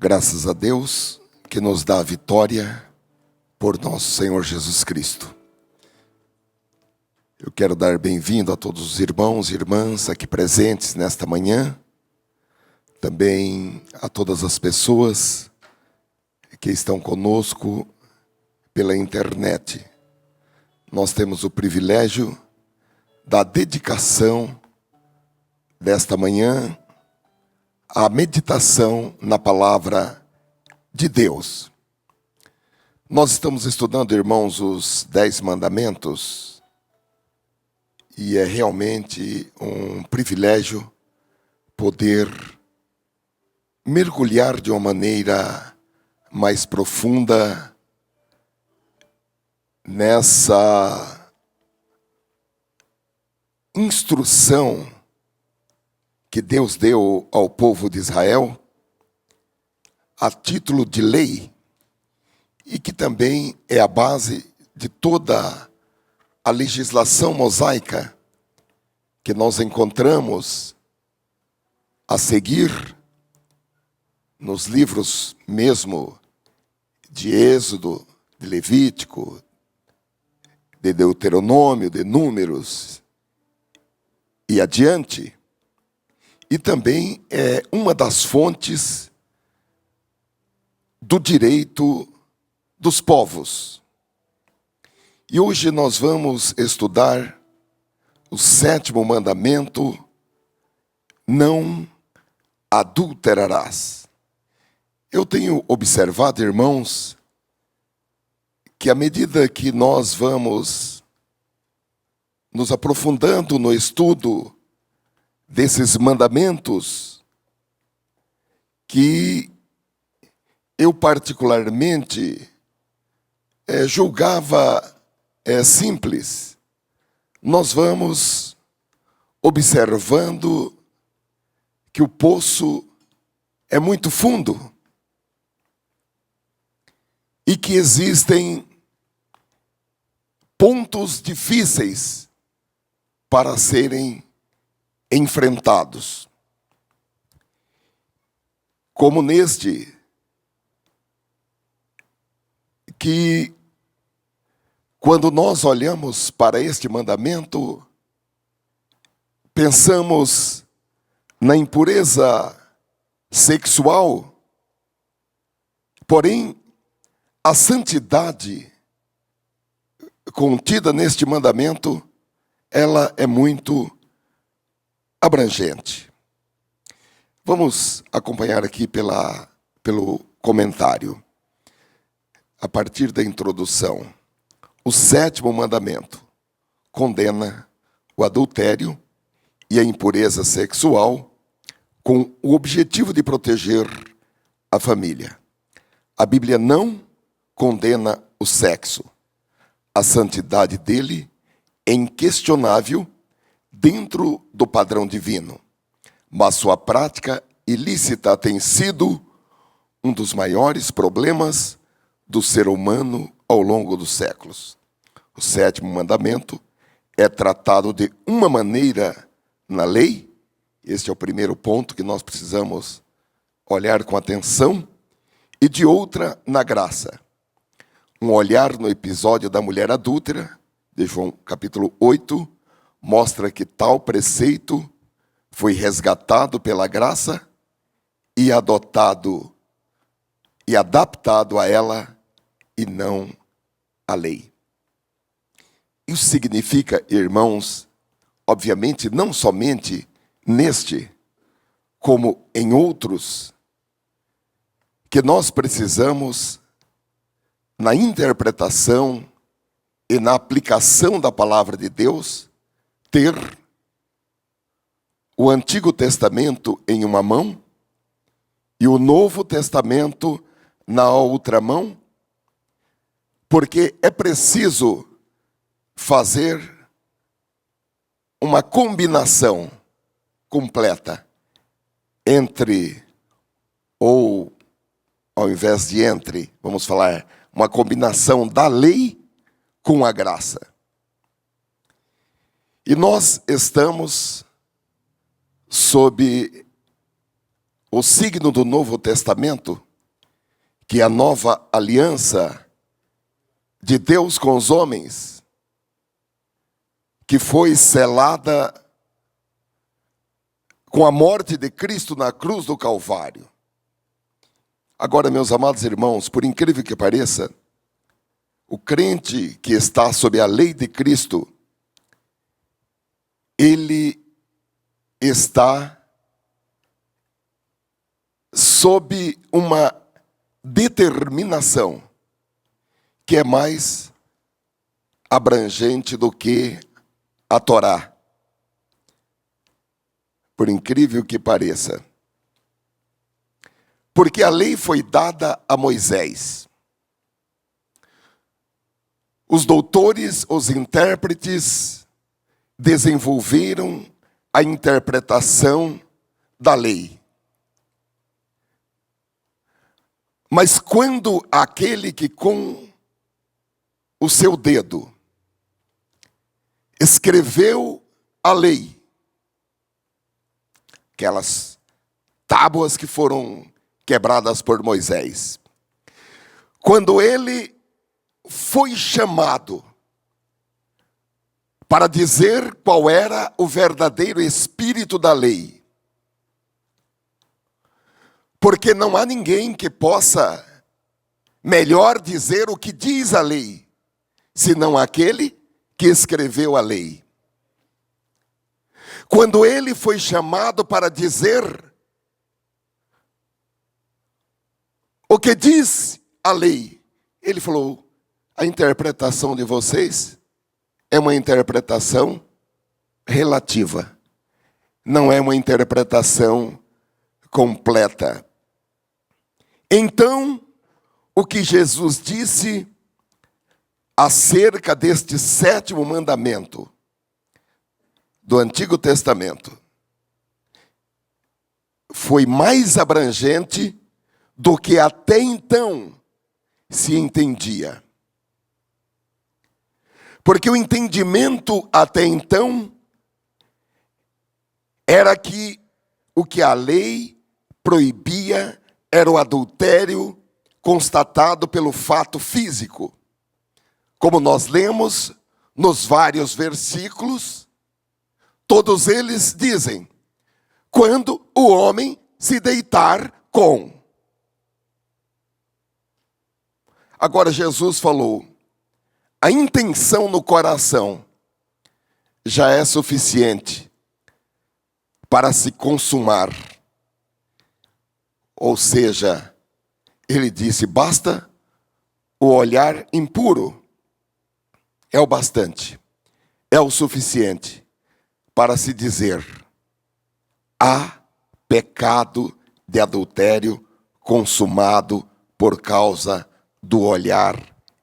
Graças a Deus que nos dá a vitória por nosso Senhor Jesus Cristo. Eu quero dar bem-vindo a todos os irmãos e irmãs aqui presentes nesta manhã. Também a todas as pessoas que estão conosco pela internet. Nós temos o privilégio da dedicação desta manhã à meditação na palavra de Deus. Nós estamos estudando, irmãos, os 10 mandamentos e é realmente um privilégio poder mergulhar de uma maneira mais profunda nessa instrução que Deus deu ao povo de Israel a título de lei e que também é a base de toda a legislação mosaica que nós encontramos a seguir nos livros mesmo de Êxodo, de Levítico, de Deuteronômio, de Números e adiante. E também é uma das fontes do direito dos povos. E hoje nós vamos estudar o 7º mandamento: não adulterarás. Eu tenho observado, irmãos, que à medida que nós vamos nos aprofundando no estudo desses mandamentos, que eu particularmente julgava simples, nós vamos observando que o poço é muito fundo e que existem pontos difíceis para serem enfrentados. Como neste, que quando nós olhamos para este mandamento, pensamos na impureza sexual, porém, a santidade contida neste mandamento, ela é muito abrangente. Vamos acompanhar aqui pelo comentário. A partir da introdução, o 7º mandamento condena o adultério e a impureza sexual com o objetivo de proteger a família. A Bíblia não condena o sexo. A santidade dele é inquestionável dentro do padrão divino, mas sua prática ilícita tem sido um dos maiores problemas do ser humano ao longo dos séculos. O 7º mandamento é tratado de uma maneira na lei. Este é o primeiro ponto que nós precisamos olhar com atenção, e de outra na graça. Um olhar no episódio da mulher adúltera, de João capítulo 8, mostra que tal preceito foi resgatado pela graça e adotado e adaptado a ela e não à lei. Isso significa, irmãos, obviamente não somente neste, como em outros, que nós precisamos, na interpretação e na aplicação da palavra de Deus, ter o Antigo Testamento em uma mão e o Novo Testamento na outra mão, porque é preciso fazer uma combinação completa entre, ou ao invés de entre, vamos falar, uma combinação da lei com a graça. E nós estamos sob o signo do Novo Testamento, que a nova aliança de Deus com os homens, que foi selada com a morte de Cristo na cruz do Calvário. Agora, meus amados irmãos, por incrível que pareça, o crente que está sob a lei de Cristo, ele está sob uma determinação que é mais abrangente do que a Torá. Por incrível que pareça. Porque a lei foi dada a Moisés. Os doutores, os intérpretes, desenvolveram a interpretação da lei. Mas quando aquele que com o seu dedo escreveu a lei, aquelas tábuas que foram quebradas por Moisés, quando ele foi chamado para dizer qual era o verdadeiro espírito da lei, porque não há ninguém que possa melhor dizer o que diz a lei, senão aquele que escreveu a lei. Quando ele foi chamado para dizer o que diz a lei, ele falou: a interpretação de vocês é uma interpretação relativa, não é uma interpretação completa. Então, o que Jesus disse acerca deste sétimo mandamento do Antigo Testamento foi mais abrangente do que até então se entendia. Porque o entendimento até então era que o que a lei proibia era o adultério constatado pelo fato físico. Como nós lemos nos vários versículos, todos eles dizem: quando o homem se deitar com. Agora Jesus falou: a intenção no coração já é suficiente para se consumar. Ou seja, ele disse: basta o olhar impuro. É o bastante, é o suficiente para se dizer: há pecado de adultério consumado por causa do olhar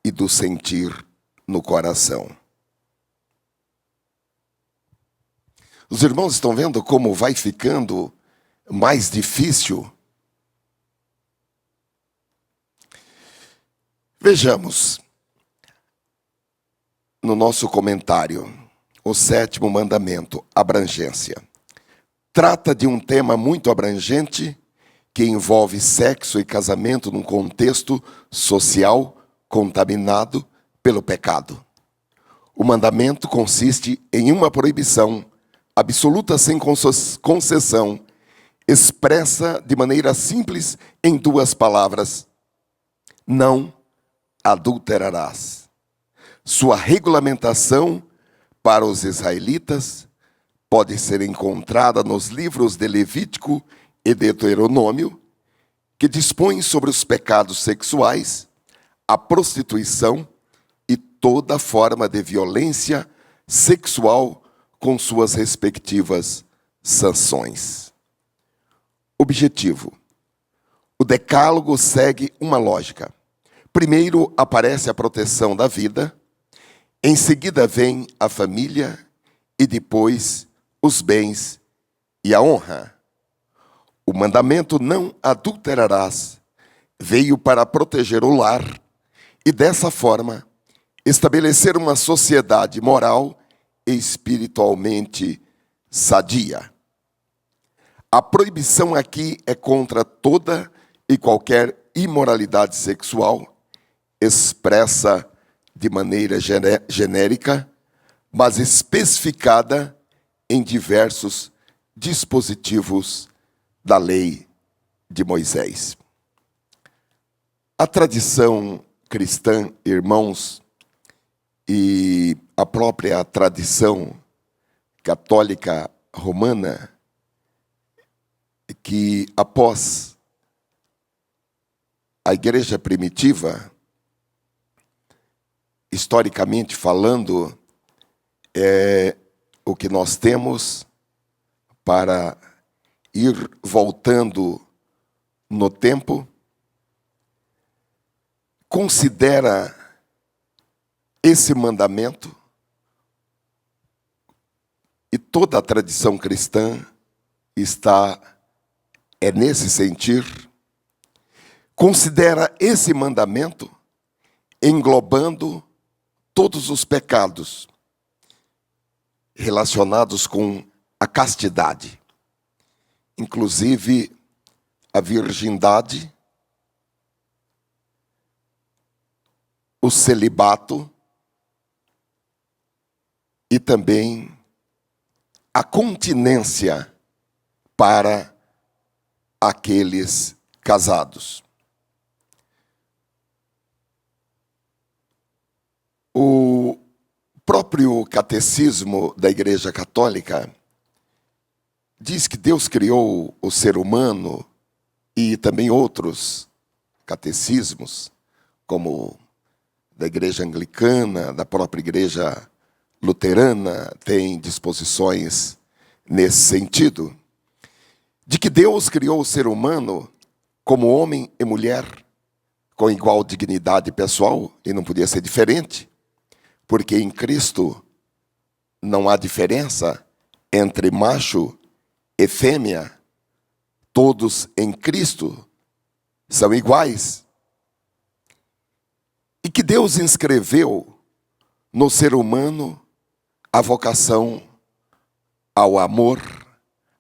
e do sentir no coração. Os irmãos estão vendo como vai ficando mais difícil? Vejamos, no nosso comentário, o sétimo mandamento, abrangência. Trata de um tema muito abrangente que envolve sexo e casamento num contexto social contaminado pelo pecado. O mandamento consiste em uma proibição absoluta sem concessão, expressa de maneira simples em duas palavras: não adulterarás. Sua regulamentação para os israelitas pode ser encontrada nos livros de Levítico e Deuteronômio, que dispõem sobre os pecados sexuais, a prostituição e toda forma de violência sexual com suas respectivas sanções. Objetivo: o decálogo segue uma lógica. Primeiro aparece a proteção da vida, em seguida vem a família e depois os bens e a honra. O mandamento não adulterarás veio para proteger o lar e dessa forma estabelecer uma sociedade moral e espiritualmente sadia. A proibição aqui é contra toda e qualquer imoralidade sexual, expressa de maneira genérica, mas especificada em diversos dispositivos da lei de Moisés. A tradição cristã, irmãos, e a própria tradição católica romana, que após a igreja primitiva, historicamente falando, é o que nós temos para ir voltando no tempo, considera esse mandamento, e toda a tradição cristã é nesse sentir, considera esse mandamento englobando todos os pecados relacionados com a castidade, inclusive a virgindade, o celibato e também a continência para aqueles casados. O próprio catecismo da Igreja Católica diz que Deus criou o ser humano, e também outros catecismos, como da Igreja Anglicana, da própria Igreja Luterana, tem disposições nesse sentido, de que Deus criou o ser humano como homem e mulher, com igual dignidade pessoal, e não podia ser diferente, porque em Cristo não há diferença entre macho e fêmea. Todos em Cristo são iguais. E que Deus inscreveu no ser humano a vocação ao amor,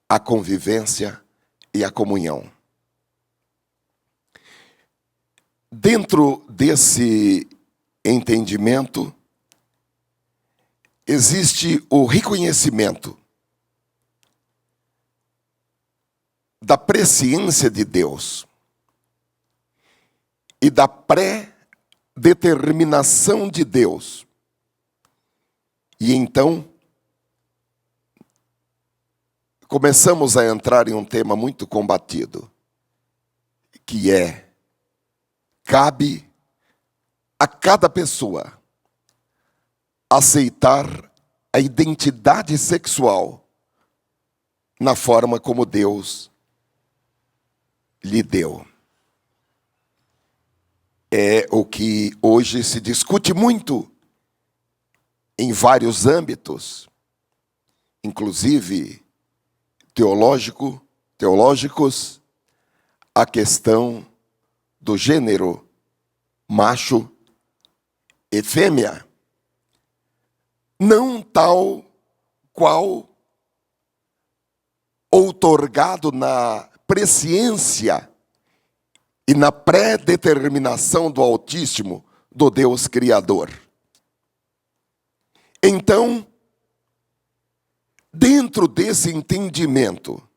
à convivência e à comunhão. Dentro desse entendimento, existe o reconhecimento da presciência de Deus e da pré-determinação de Deus. E então, começamos a entrar em um tema muito combatido, que cabe a cada pessoa aceitar a identidade sexual na forma como Deus lhe deu. É o que hoje se discute muito em vários âmbitos, inclusive teológicos, a questão do gênero macho e fêmea, não tal qual outorgado na presciência e na pré-determinação do Altíssimo, do Deus Criador. Então, dentro desse entendimento,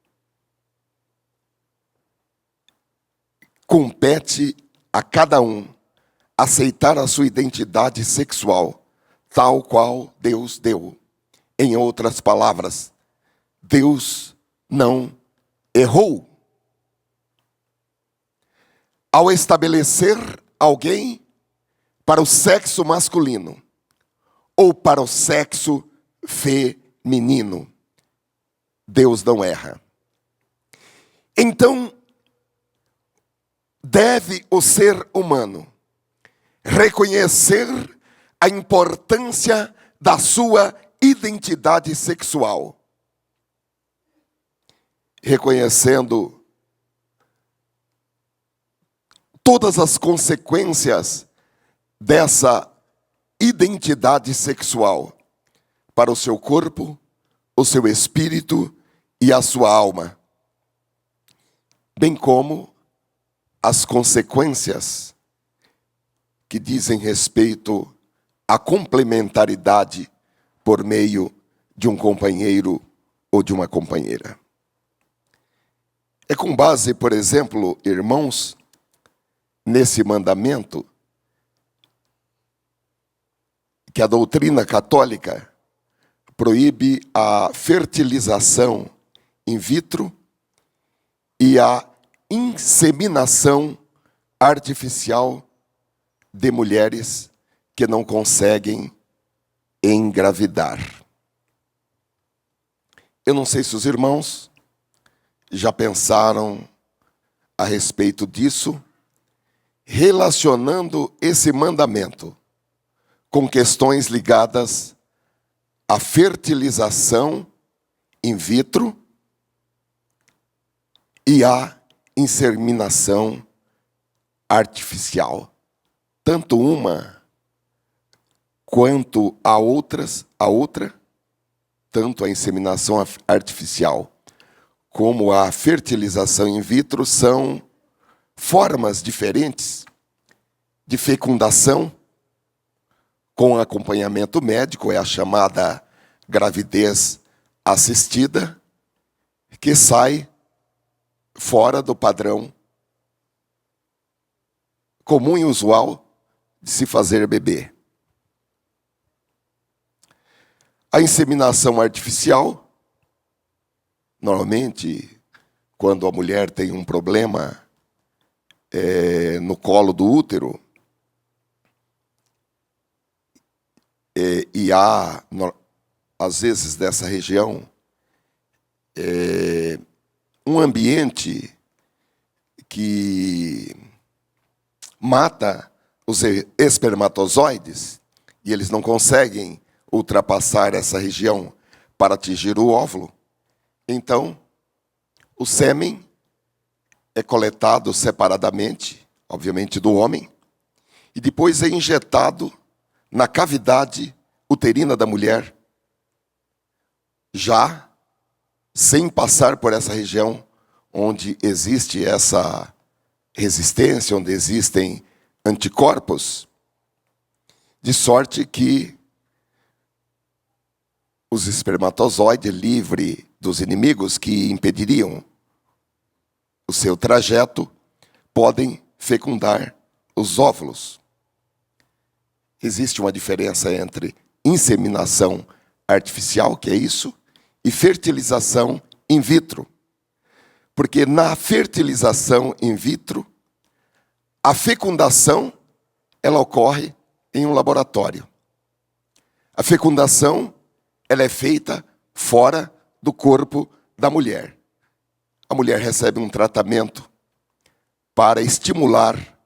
compete a cada um aceitar a sua identidade sexual, tal qual Deus deu. Em outras palavras, Deus não errou ao estabelecer alguém para o sexo masculino ou para o sexo feminino. Deus não erra. Então, deve o ser humano reconhecer a importância da sua identidade sexual, reconhecendo todas as consequências dessa identidade sexual para o seu corpo, o seu espírito e a sua alma, bem como as consequências que dizem respeito à complementaridade por meio de um companheiro ou de uma companheira. É com base, por exemplo, irmãos, nesse mandamento, que a doutrina católica proíbe a fertilização in vitro e a inseminação artificial de mulheres que não conseguem engravidar. Eu não sei se os irmãos já pensaram a respeito disso, relacionando esse mandamento com questões ligadas à fertilização in vitro e à inseminação artificial. Tanto uma quanto a outra, tanto a inseminação artificial como a fertilização in vitro, são formas diferentes de fecundação com acompanhamento médico, é a chamada gravidez assistida, que sai fora do padrão comum e usual de se fazer bebê. A inseminação artificial, normalmente, quando a mulher tem um problema no colo do útero, e há, às vezes, dessa região, um ambiente que mata os espermatozoides, e eles não conseguem ultrapassar essa região para atingir o óvulo. Então, o sêmen é coletado separadamente, obviamente do homem, e depois é injetado na cavidade uterina da mulher, já sem passar por essa região onde existe essa resistência, onde existem anticorpos, de sorte que os espermatozoides, livre dos inimigos que impediriam o seu trajeto, podem fecundar os óvulos. Existe uma diferença entre inseminação artificial, que é isso, e fertilização in vitro. Porque na fertilização in vitro, a fecundação, ela ocorre em um laboratório. A fecundação, ela é feita fora do corpo da mulher. A mulher recebe um tratamento para estimular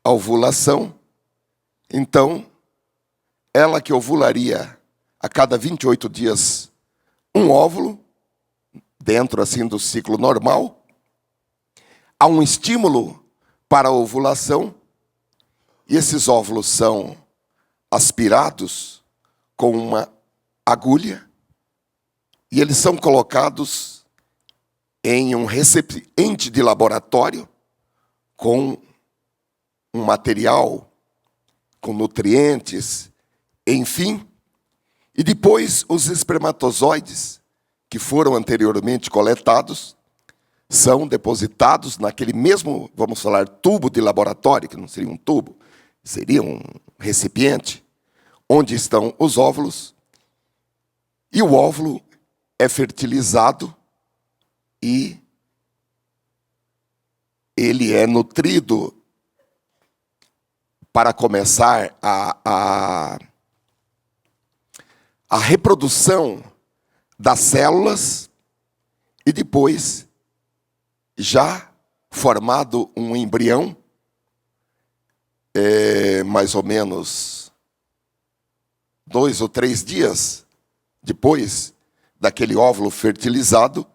a ovulação. Então, ela que ovularia a cada 28 dias um óvulo, dentro assim do ciclo normal, há um estímulo para a ovulação, e esses óvulos são aspirados com uma agulha, e eles são colocados em um recipiente de laboratório com um material, com nutrientes, enfim. E depois os espermatozoides, que foram anteriormente coletados, são depositados naquele mesmo, vamos falar, tubo de laboratório, que não seria um tubo, seria um recipiente, onde estão os óvulos, e o óvulo é fertilizado e ele é nutrido para começar a reprodução das células, e depois, já formado um embrião, mais ou menos 2 ou 3 dias depois daquele óvulo fertilizado,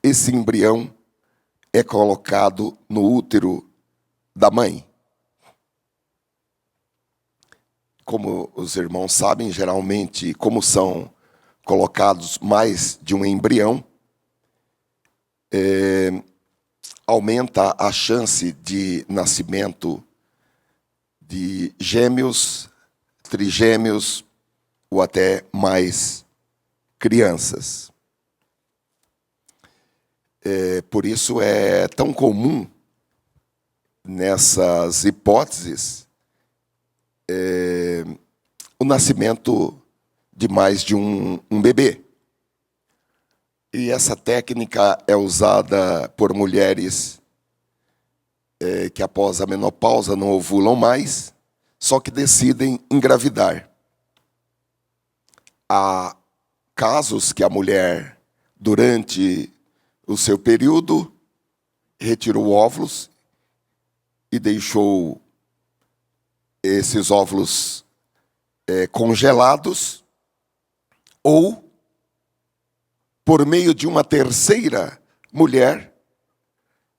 esse embrião é colocado no útero da mãe. Como os irmãos sabem, geralmente, como são colocados mais de um embrião, aumenta a chance de nascimento de gêmeos, trigêmeos ou até mais crianças. Por isso é tão comum nessas hipóteses o nascimento de mais de um bebê. E essa técnica é usada por mulheres que após a menopausa não ovulam mais, só que decidem engravidar. Há casos que a mulher, durante o seu período, retirou óvulos e deixou esses óvulos congelados, ou por meio de uma terceira mulher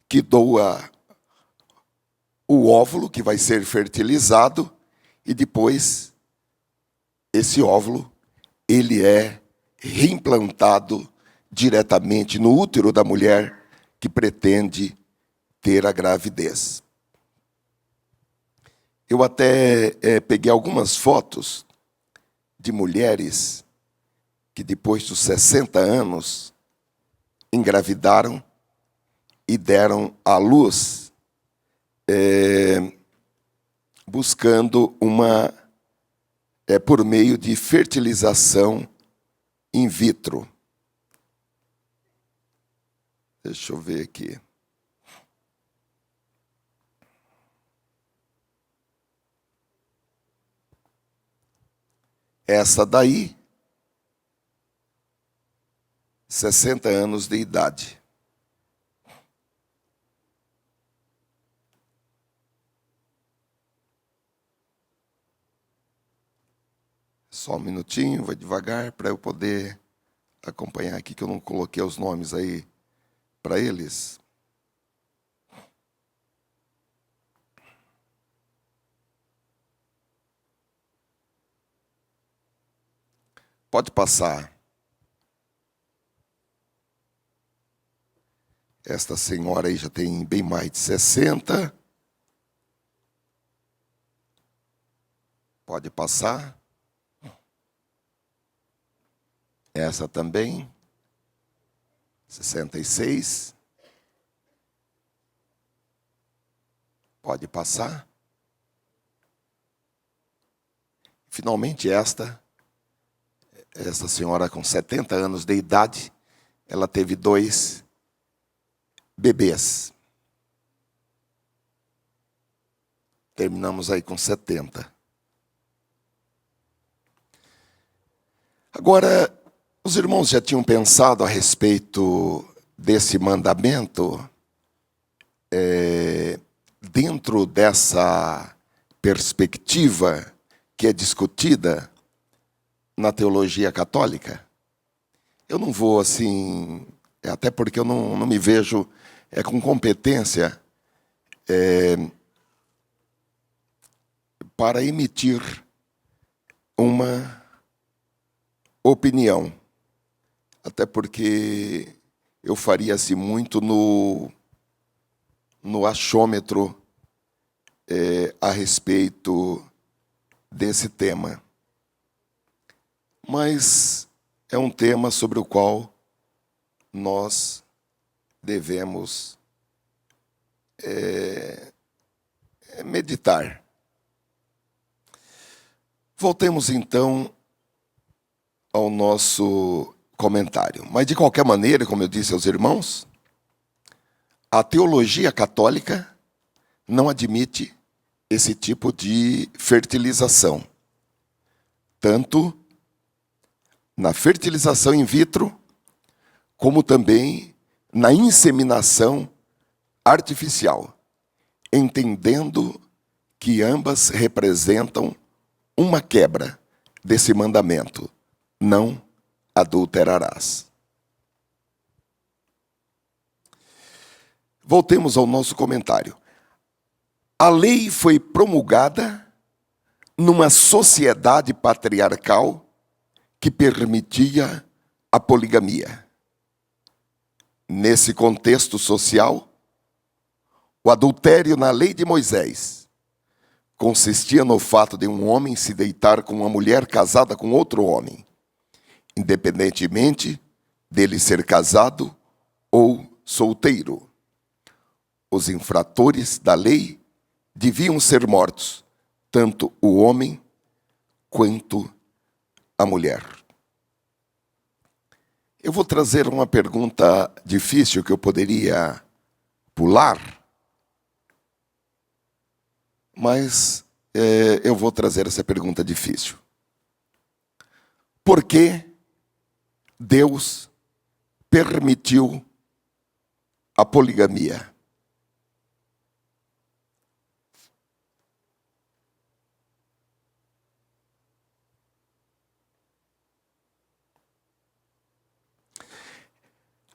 que doa o óvulo que vai ser fertilizado e depois esse óvulo ele é reimplantado diretamente no útero da mulher que pretende ter a gravidez. Eu até peguei algumas fotos de mulheres que depois dos 60 anos engravidaram e deram à luz buscando por meio de fertilização in vitro. Deixa eu ver aqui. Essa daí, 60 anos de idade. Só um minutinho, vai devagar para eu poder acompanhar aqui, que eu não coloquei os nomes aí para eles. Pode passar. Esta senhora aí já tem bem mais de 60. Pode passar. Essa também. 66. Pode passar. Finalmente essa senhora com 70 anos de idade, ela teve 2 bebês. Terminamos aí com 70. Agora, os irmãos já tinham pensado a respeito desse mandamento dentro dessa perspectiva que é discutida na teologia católica? Eu não vou assim, até porque eu não me vejo com competência para emitir uma opinião. Até porque eu faria-se muito no achômetro a respeito desse tema. Mas é um tema sobre o qual nós devemos meditar. Voltemos então ao nosso comentário. Mas, de qualquer maneira, como eu disse aos irmãos, a teologia católica não admite esse tipo de fertilização. Tanto na fertilização in vitro, como também na inseminação artificial, entendendo que ambas representam uma quebra desse mandamento: não adulterarás. Voltemos ao nosso comentário. A lei foi promulgada numa sociedade patriarcal que permitia a poligamia. Nesse contexto social, O adultério na lei de Moisés consistia no fato de um homem se deitar com uma mulher casada com outro homem, independentemente dele ser casado ou solteiro. Os infratores da lei deviam ser mortos, tanto o homem quanto a mulher. Eu vou trazer uma pergunta difícil que eu poderia pular, mas eu vou trazer essa pergunta difícil. Por que Deus permitiu a poligamia?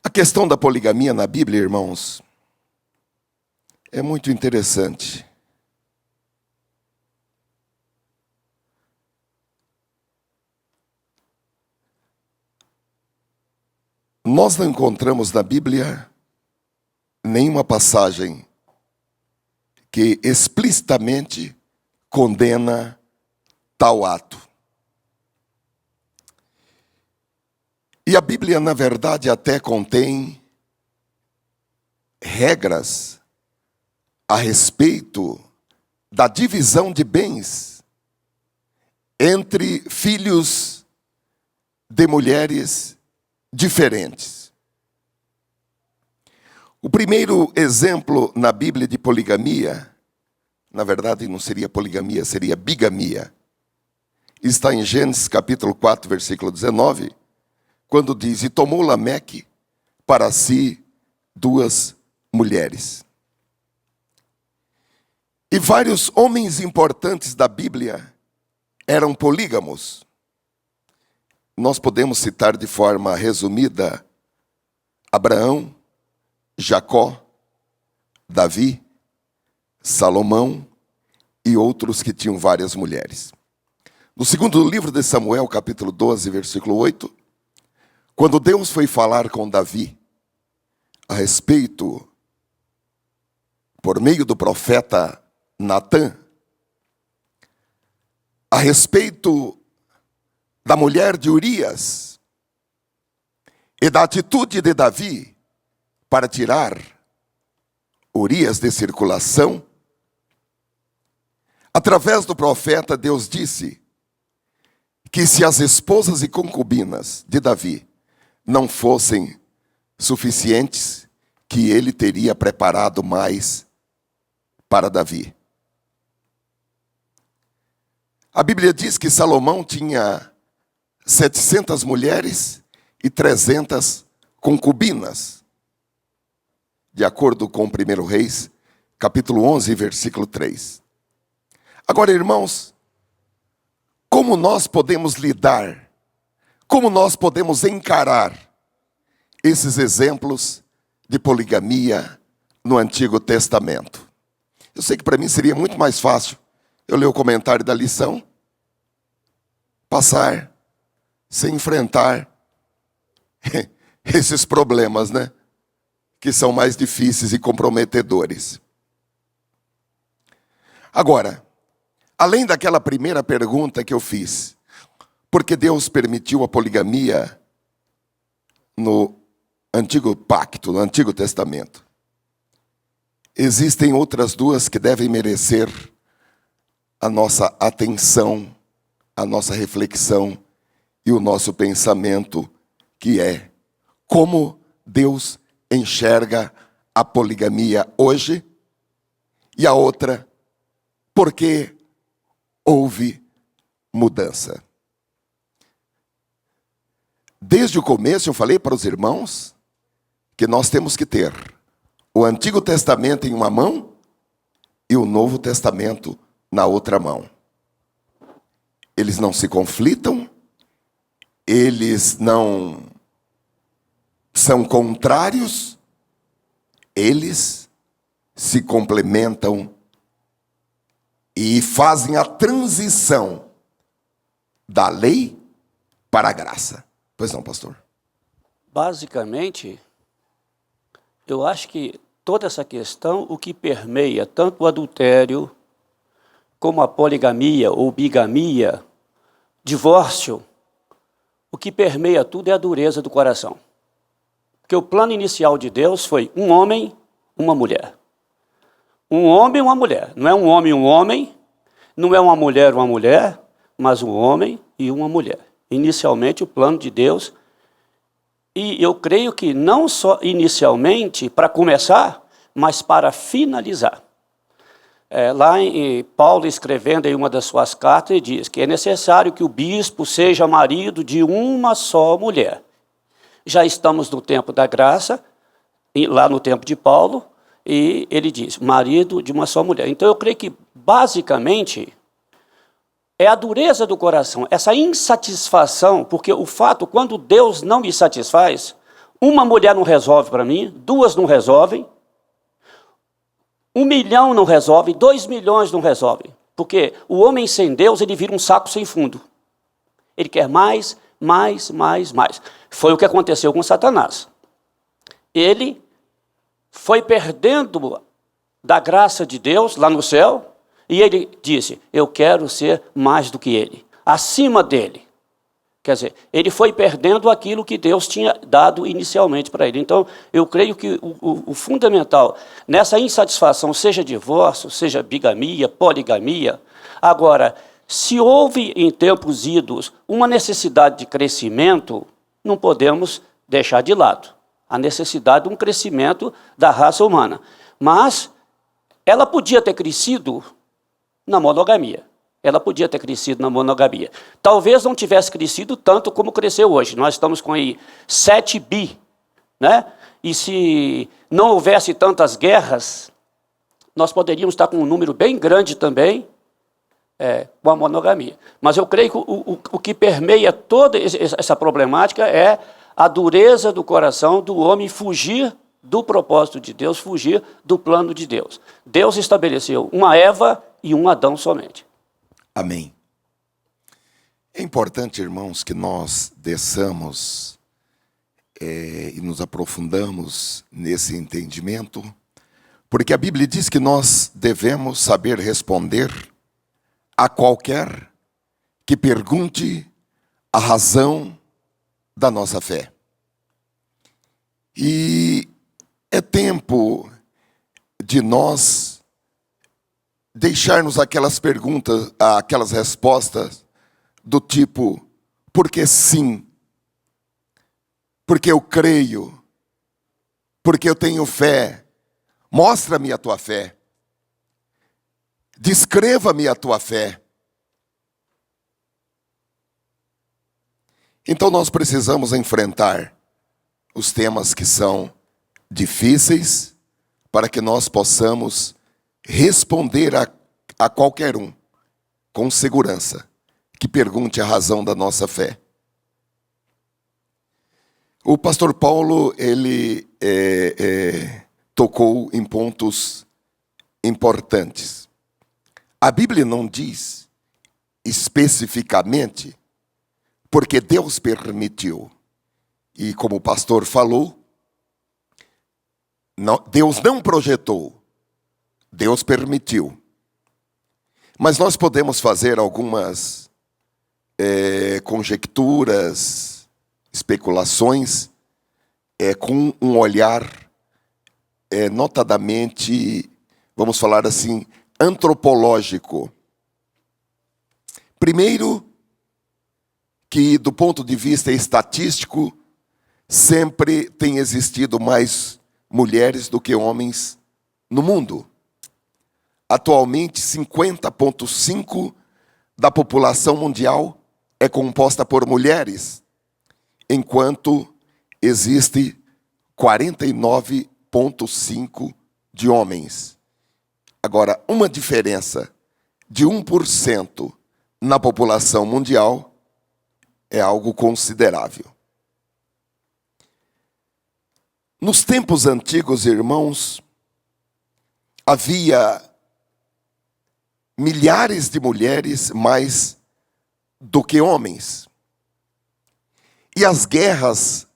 A questão da poligamia na Bíblia, irmãos, é muito interessante. Nós não encontramos na Bíblia nenhuma passagem que explicitamente condena tal ato. E a Bíblia, na verdade, até contém regras a respeito da divisão de bens entre filhos de mulheres diferentes. O primeiro exemplo na Bíblia de poligamia, na verdade não seria poligamia, seria bigamia, está em Gênesis capítulo 4, versículo 19, quando diz: e tomou Lameque para si 2 mulheres. E vários homens importantes da Bíblia eram polígamos. Nós podemos citar de forma resumida Abraão, Jacó, Davi, Salomão e outros que tinham várias mulheres. No segundo livro de Samuel, capítulo 12, versículo 8, quando Deus foi falar com Davi a respeito, por meio do profeta Natã, a respeito da mulher de Urias e da atitude de Davi para tirar Urias de circulação, através do profeta Deus disse que se as esposas e concubinas de Davi não fossem suficientes, que ele teria preparado mais para Davi. A Bíblia diz que Salomão tinha 700 mulheres e 300 concubinas, de acordo com 1 Reis, capítulo 11, versículo 3. Agora, irmãos, como nós podemos lidar, como nós podemos encarar esses exemplos de poligamia no Antigo Testamento? Eu sei que para mim seria muito mais fácil eu ler o comentário da lição, passar sem enfrentar esses problemas, né? Que são mais difíceis e comprometedores. Agora, além daquela primeira pergunta que eu fiz, por que Deus permitiu a poligamia no Antigo Pacto, no Antigo Testamento? Existem outras duas que devem merecer a nossa atenção, a nossa reflexão e o nosso pensamento, que é como Deus enxerga a poligamia hoje, e a outra, por que houve mudança. Desde o começo eu falei para os irmãos que nós temos que ter o Antigo Testamento em uma mão e o Novo Testamento na outra mão. Eles não se conflitam, eles não são contrários, eles se complementam e fazem a transição da lei para a graça. Pois não, pastor? Basicamente, eu acho que toda essa questão, o que permeia tanto o adultério, como a poligamia ou bigamia, divórcio, o que permeia tudo é a dureza do coração. Porque o plano inicial de Deus foi um homem, uma mulher. Um homem e uma mulher. Não é um homem, não é uma mulher, mas um homem e uma mulher. Inicialmente, o plano de Deus. E eu creio que não só inicialmente, para começar, mas para finalizar. Lá em Paulo, escrevendo em uma das suas cartas, ele diz que é necessário que o bispo seja marido de uma só mulher. Já estamos no tempo da graça, lá no tempo de Paulo, e ele diz, marido de uma só mulher. Então eu creio que, basicamente, é a dureza do coração, essa insatisfação, porque o fato, quando Deus não me satisfaz, uma mulher não resolve para mim, 2 não resolvem, 1 milhão não resolve, 2 milhões não resolve. Porque o homem sem Deus, ele vira um saco sem fundo. Ele quer mais. Foi o que aconteceu com Satanás. Ele foi perdendo da graça de Deus lá no céu, e ele disse, eu quero ser mais do que ele, acima dele. Quer dizer, ele foi perdendo aquilo que Deus tinha dado inicialmente para ele. Então, eu creio que o fundamental nessa insatisfação, seja divórcio, seja bigamia, poligamia. Agora, se houve em tempos idos uma necessidade de crescimento, não podemos deixar de lado a necessidade de um crescimento da raça humana. Mas ela podia ter crescido na monogamia. Ela podia ter crescido na monogamia. Talvez não tivesse crescido tanto como cresceu hoje. Nós estamos com aí 7 bi, né? E se não houvesse tantas guerras, nós poderíamos estar com um número bem grande também com a monogamia. Mas eu creio que o que permeia toda essa problemática é a dureza do coração do homem fugir do propósito de Deus, fugir do plano de Deus. Deus estabeleceu uma Eva e um Adão somente. Amém. É importante, irmãos, que nós desçamos e nos aprofundamos nesse entendimento, porque a Bíblia diz que nós devemos saber responder a qualquer que pergunte a razão da nossa fé. E é tempo de nós deixarmos aquelas perguntas, aquelas respostas do tipo, porque sim, porque eu creio, porque eu tenho fé, mostra-me a tua fé, descreva-me a tua fé. Então nós precisamos enfrentar os temas que são difíceis para que nós possamos responder a qualquer um com segurança que pergunte a razão da nossa fé. O pastor Paulo, ele tocou em pontos importantes. A Bíblia não diz especificamente porque Deus permitiu. E como o pastor falou, Deus não projetou, Deus permitiu. Mas nós podemos fazer algumas conjecturas, especulações, com um olhar notadamente, vamos falar assim, antropológico. Primeiro, que do ponto de vista estatístico, sempre tem existido mais mulheres do que homens no mundo. Atualmente, 50,5% da população mundial é composta por mulheres, enquanto existe 49,5% de homens. Agora, uma diferença de 1% na população mundial é algo considerável. Nos tempos antigos, irmãos, havia milhares de mulheres mais do que homens. E as guerras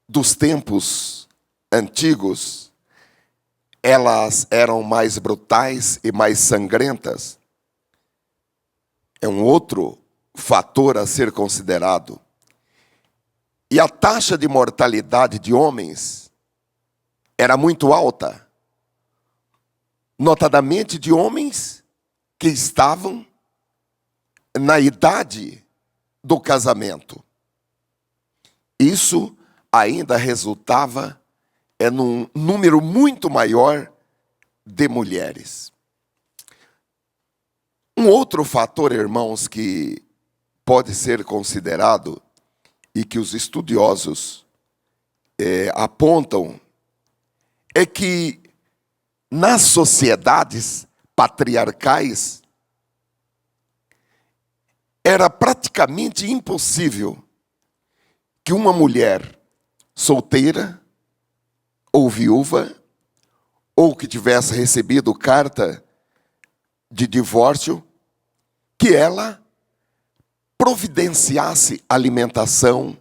dos tempos antigos elas eram mais brutais e mais sangrentas. É um outro fator a ser considerado. E a taxa de mortalidade de homens era muito alta, notadamente de homens que estavam na idade do casamento. Isso ainda resultava num número muito maior de mulheres. Um outro fator, irmãos, que pode ser considerado e que os estudiosos apontam é que nas sociedades patriarcais era praticamente impossível que uma mulher solteira ou viúva, ou que tivesse recebido carta de divórcio, que ela providenciasse alimentação,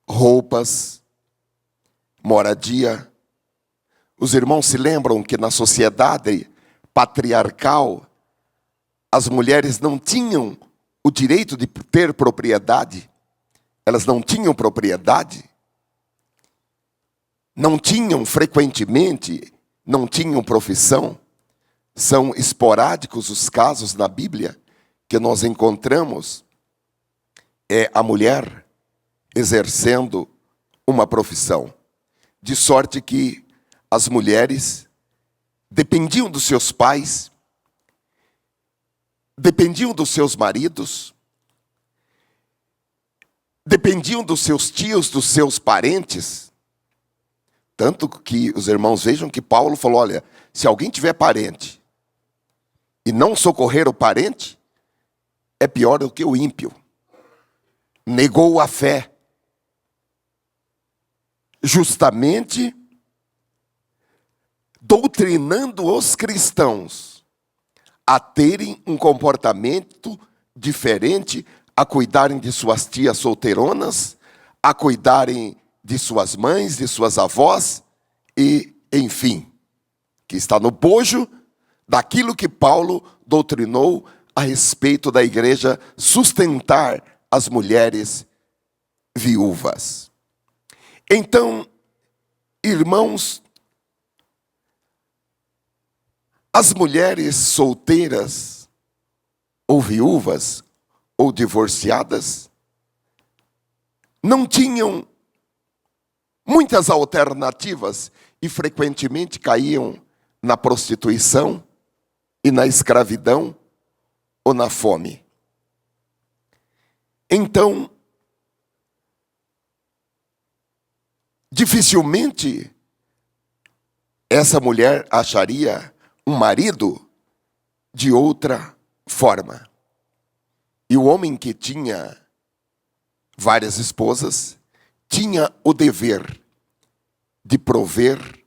roupas, moradia. Os irmãos se lembram que na sociedade patriarcal, as mulheres não tinham o direito de ter propriedade, elas não tinham propriedade, não tinham frequentemente, não tinham profissão. São esporádicos os casos na Bíblia que nós encontramos a mulher exercendo uma profissão. De sorte que as mulheres dependiam dos seus pais, dependiam dos seus maridos, dependiam dos seus tios, dos seus parentes. Tanto que os irmãos vejam que Paulo falou, olha, se alguém tiver parente e não socorrer o parente, é pior do que o ímpio. Negou a fé. Justamente doutrinando os cristãos a terem um comportamento diferente, a cuidarem de suas tias solteironas, a cuidarem de suas mães, de suas avós, e, enfim, que está no bojo daquilo que Paulo doutrinou a respeito da igreja sustentar as mulheres viúvas. Então, irmãos, as mulheres solteiras, ou viúvas, ou divorciadas, não tinham muitas alternativas e frequentemente caíam na prostituição e na escravidão ou na fome. Então, dificilmente essa mulher acharia um marido de outra forma. E o homem que tinha várias esposas tinha o dever de prover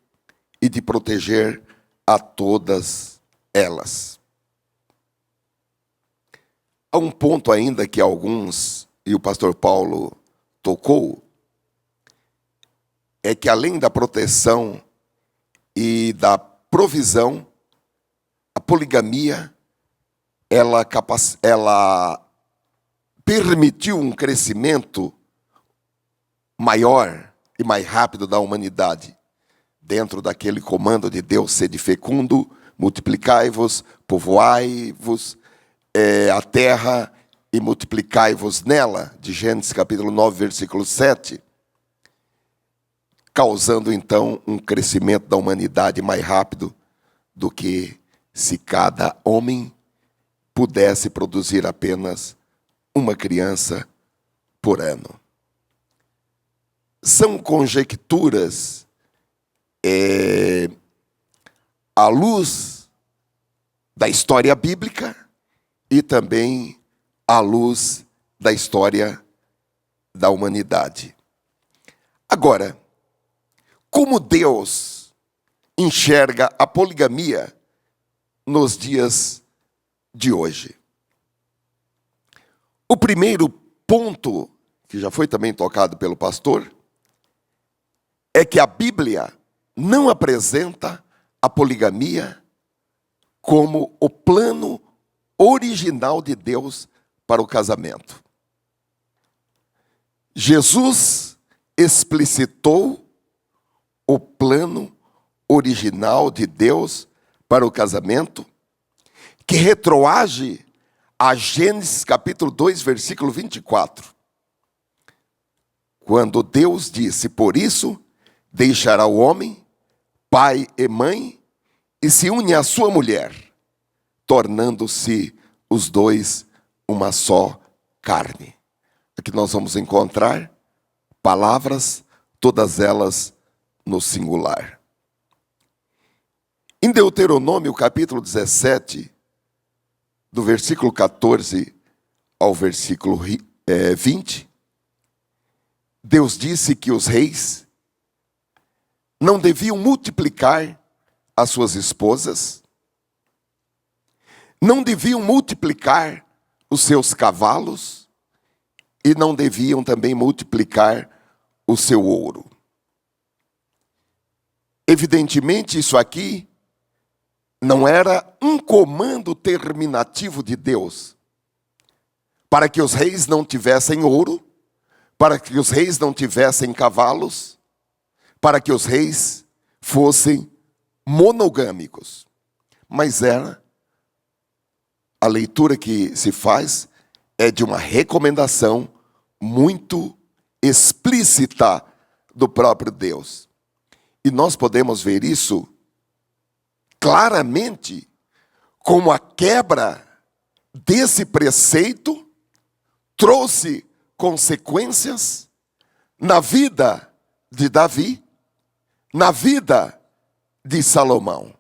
e de proteger a todas elas. Há um ponto ainda que alguns, e o pastor Paulo tocou, é que além da proteção e da provisão, a poligamia, ela permitiu um crescimento maior e mais rápido da humanidade, dentro daquele comando de Deus, sede fecundo, multiplicai-vos, povoai-vos a terra e multiplicai-vos nela, de Gênesis capítulo 9, versículo 7, causando então um crescimento da humanidade mais rápido do que se cada homem pudesse produzir apenas uma criança por ano. São conjecturas à luz da história bíblica e também à luz da história da humanidade. Agora, como Deus enxerga a poligamia nos dias de hoje? O primeiro ponto, que já foi também tocado pelo pastor, é que a Bíblia não apresenta a poligamia como o plano original de Deus para o casamento. Jesus explicitou o plano original de Deus para o casamento, que retroage a Gênesis capítulo 2, versículo 24. Quando Deus disse: por isso deixará o homem pai e mãe e se une à sua mulher, tornando-se os dois uma só carne. Aqui nós vamos encontrar palavras, todas elas no singular. Em Deuteronômio capítulo 17, do versículo 14 ao versículo 20, Deus disse que os reis não deviam multiplicar as suas esposas, não deviam multiplicar os seus cavalos e não deviam também multiplicar o seu ouro. Evidentemente, isso aqui não era um comando terminativo de Deus para que os reis não tivessem ouro, para que os reis não tivessem cavalos, para que os reis fossem monogâmicos. Mas a leitura que se faz é de uma recomendação muito explícita do próprio Deus. E nós podemos ver isso claramente como a quebra desse preceito trouxe consequências na vida de Davi, na vida de Salomão.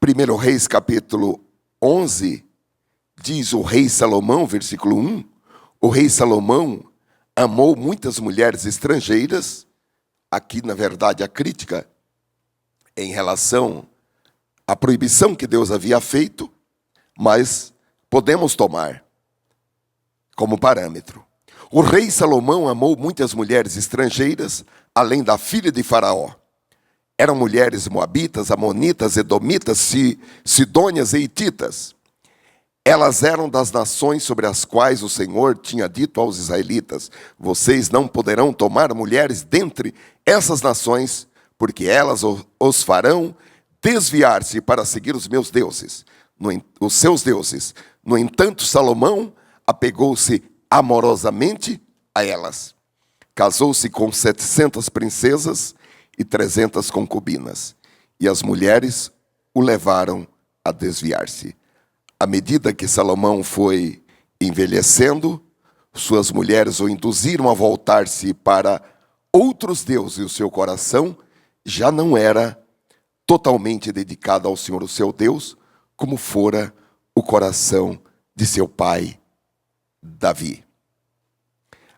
1 Reis capítulo 11, diz o rei Salomão, versículo 1, o rei Salomão amou muitas mulheres estrangeiras. Aqui, na verdade, a crítica em relação à proibição que Deus havia feito, mas podemos tomar como parâmetro. O rei Salomão amou muitas mulheres estrangeiras, além da filha de Faraó. Eram mulheres moabitas, amonitas, edomitas, sidônias e hititas. Elas eram das nações sobre as quais o Senhor tinha dito aos israelitas: vocês não poderão tomar mulheres dentre essas nações, porque elas os farão desviar-se para seguir os meus deuses, os seus deuses. No entanto, Salomão apegou-se amorosamente a elas. Casou-se com 700 princesas e 300 concubinas, e as mulheres o levaram a desviar-se. À medida que Salomão foi envelhecendo, suas mulheres o induziram a voltar-se para outros deuses, e o seu coração já não era totalmente dedicado ao Senhor, o seu Deus, como fora o coração de seu pai, Davi.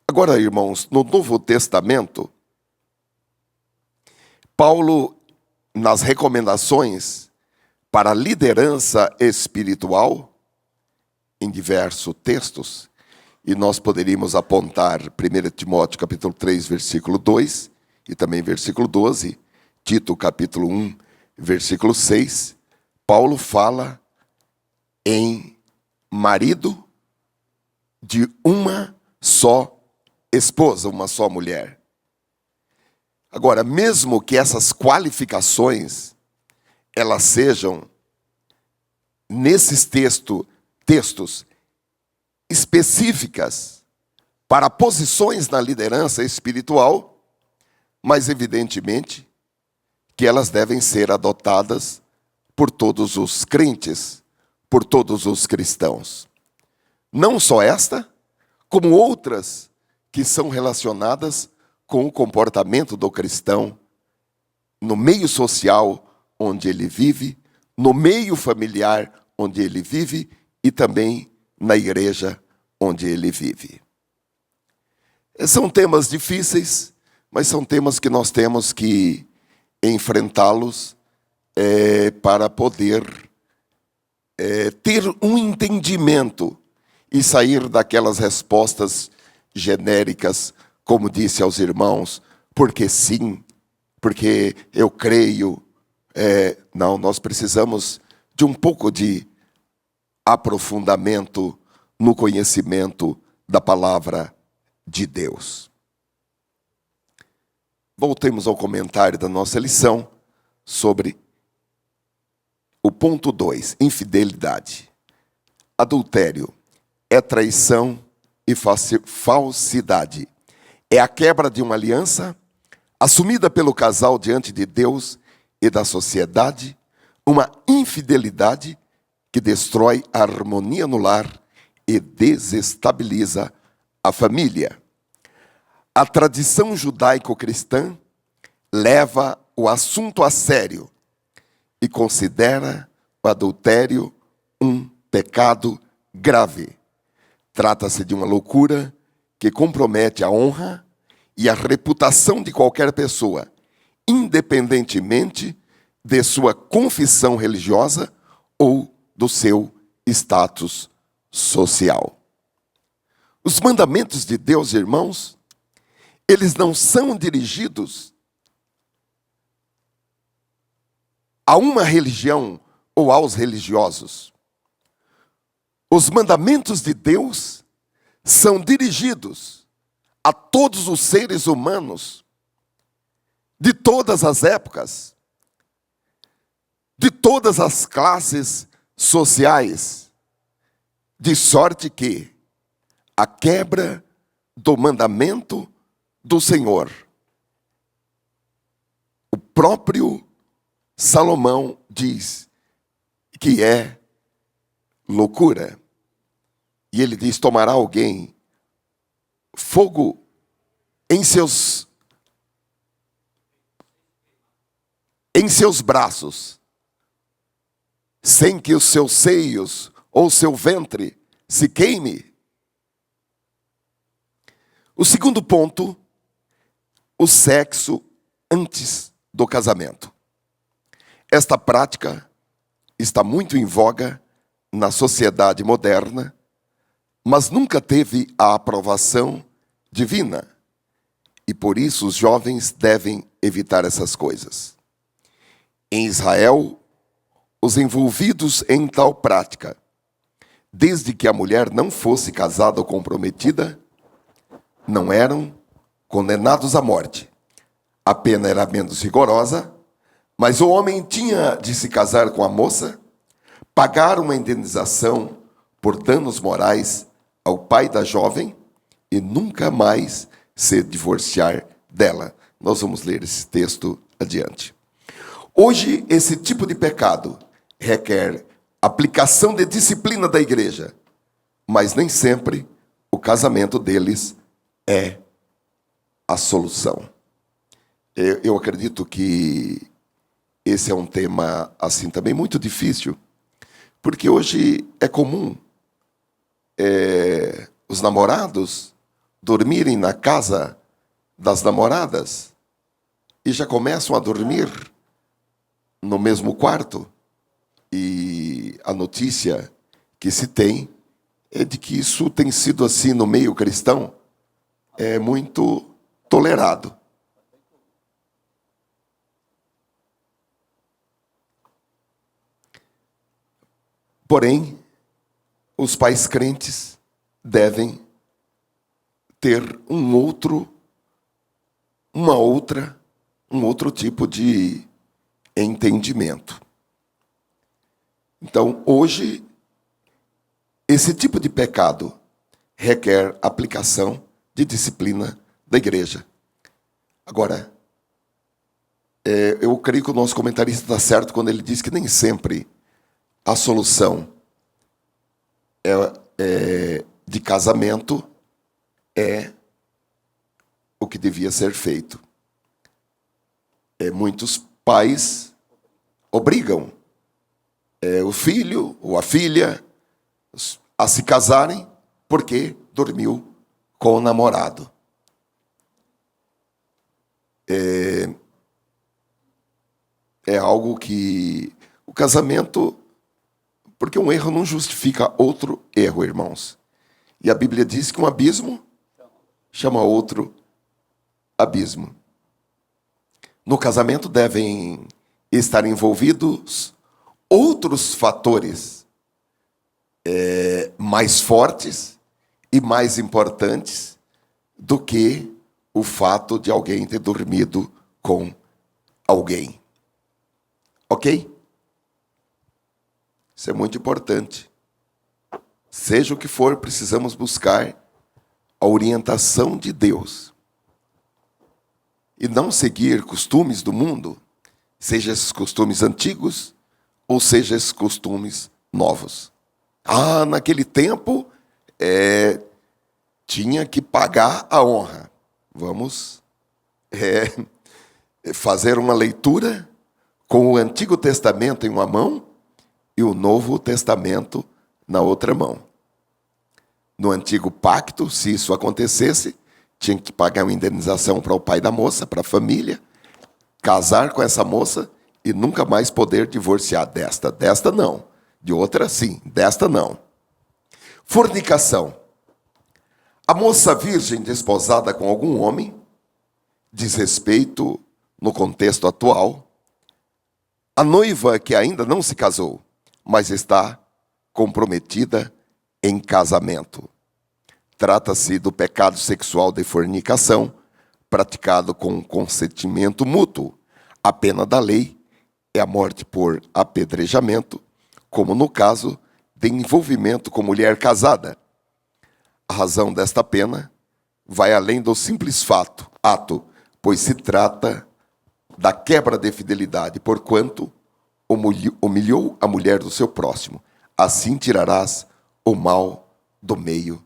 Agora, irmãos, no Novo Testamento, Paulo, nas recomendações para a liderança espiritual, em diversos textos, e nós poderíamos apontar 1 Timóteo capítulo 3, versículo 2, e também versículo 12, Tito capítulo 1, versículo 6, Paulo fala em marido de uma só esposa, uma só mulher. Agora, mesmo que essas qualificações elas sejam, nesses textos específicas para posições na liderança espiritual, mas evidentemente que elas devem ser adotadas por todos os crentes, por todos os cristãos. Não só esta, como outras que são relacionadas com o comportamento do cristão no meio social onde ele vive, no meio familiar onde ele vive e também na igreja onde ele vive. São temas difíceis, mas são temas que nós temos que enfrentá-los para poder ter um entendimento e sair daquelas respostas genéricas, como disse aos irmãos, porque sim, porque eu creio. Não, nós precisamos de um pouco de aprofundamento no conhecimento da palavra de Deus. Voltemos ao comentário da nossa lição sobre o ponto 2, infidelidade. Adultério é traição e falsidade. É a quebra de uma aliança assumida pelo casal diante de Deus e da sociedade, uma infidelidade que destrói a harmonia no lar e desestabiliza a família. A tradição judaico-cristã leva o assunto a sério e considera o adultério um pecado grave. Trata-se de uma loucura que compromete a honra e a reputação de qualquer pessoa, independentemente de sua confissão religiosa ou do seu status social. Os mandamentos de Deus, irmãos, eles não são dirigidos a uma religião ou aos religiosos. Os mandamentos de Deus são dirigidos a todos os seres humanos, de todas as épocas, de todas as classes sociais, de sorte que a quebra do mandamento do Senhor, o próprio Salomão diz que é loucura. E ele diz: tomará alguém fogo em seus braços, sem que os seus seios ou seu ventre se queime. O segundo ponto, o sexo antes do casamento. Esta prática está muito em voga na sociedade moderna, mas nunca teve a aprovação divina. E por isso os jovens devem evitar essas coisas. Em Israel, os envolvidos em tal prática, desde que a mulher não fosse casada ou comprometida, não eram condenados à morte. A pena era menos rigorosa, mas o homem tinha de se casar com a moça, pagar uma indenização por danos morais ao pai da jovem e nunca mais se divorciar dela. Nós vamos ler esse texto adiante. Hoje, esse tipo de pecado requer aplicação de disciplina da igreja, mas nem sempre o casamento deles é a solução. Eu acredito que esse é um tema, assim, também muito difícil, porque hoje é comum os namorados dormirem na casa das namoradas e já começam a dormir no mesmo quarto. E a notícia que se tem é de que isso tem sido assim no meio cristão, muito tolerado. Porém, os pais crentes devem ter um outro tipo de entendimento. Então, hoje, esse tipo de pecado requer aplicação de disciplina da igreja. Agora, eu creio que o nosso comentarista está certo quando ele diz que nem sempre a solução de casamento é o que devia ser feito. Muitos pais obrigam o filho ou a filha a se casarem porque dormiu com o namorado. É algo que o casamento, porque um erro não justifica outro erro, irmãos. E a Bíblia diz que um abismo chama outro abismo. No casamento devem estar envolvidos outros fatores mais fortes e mais importantes do que o fato de alguém ter dormido com alguém. Ok? Isso é muito importante. Seja o que for, precisamos buscar a orientação de Deus. E não seguir costumes do mundo, seja esses costumes antigos, ou seja esses costumes novos. Naquele tempo, tinha que pagar a honra. Vamos fazer uma leitura com o Antigo Testamento em uma mão e o Novo Testamento na outra mão. No Antigo Pacto, se isso acontecesse, tinha que pagar uma indenização para o pai da moça, para a família, casar com essa moça e nunca mais poder divorciar desta. Desta não. De outra, sim. Desta não. Fornicação. A moça virgem desposada com algum homem diz respeito, no contexto atual, a noiva que ainda não se casou, mas está comprometida em casamento. Trata-se do pecado sexual de fornicação, praticado com consentimento mútuo. A pena da lei é a morte por apedrejamento, como no caso de envolvimento com mulher casada. A razão desta pena vai além do simples ato, pois se trata da quebra de fidelidade, porquanto humilhou a mulher do seu próximo. Assim tirarás o mal do meio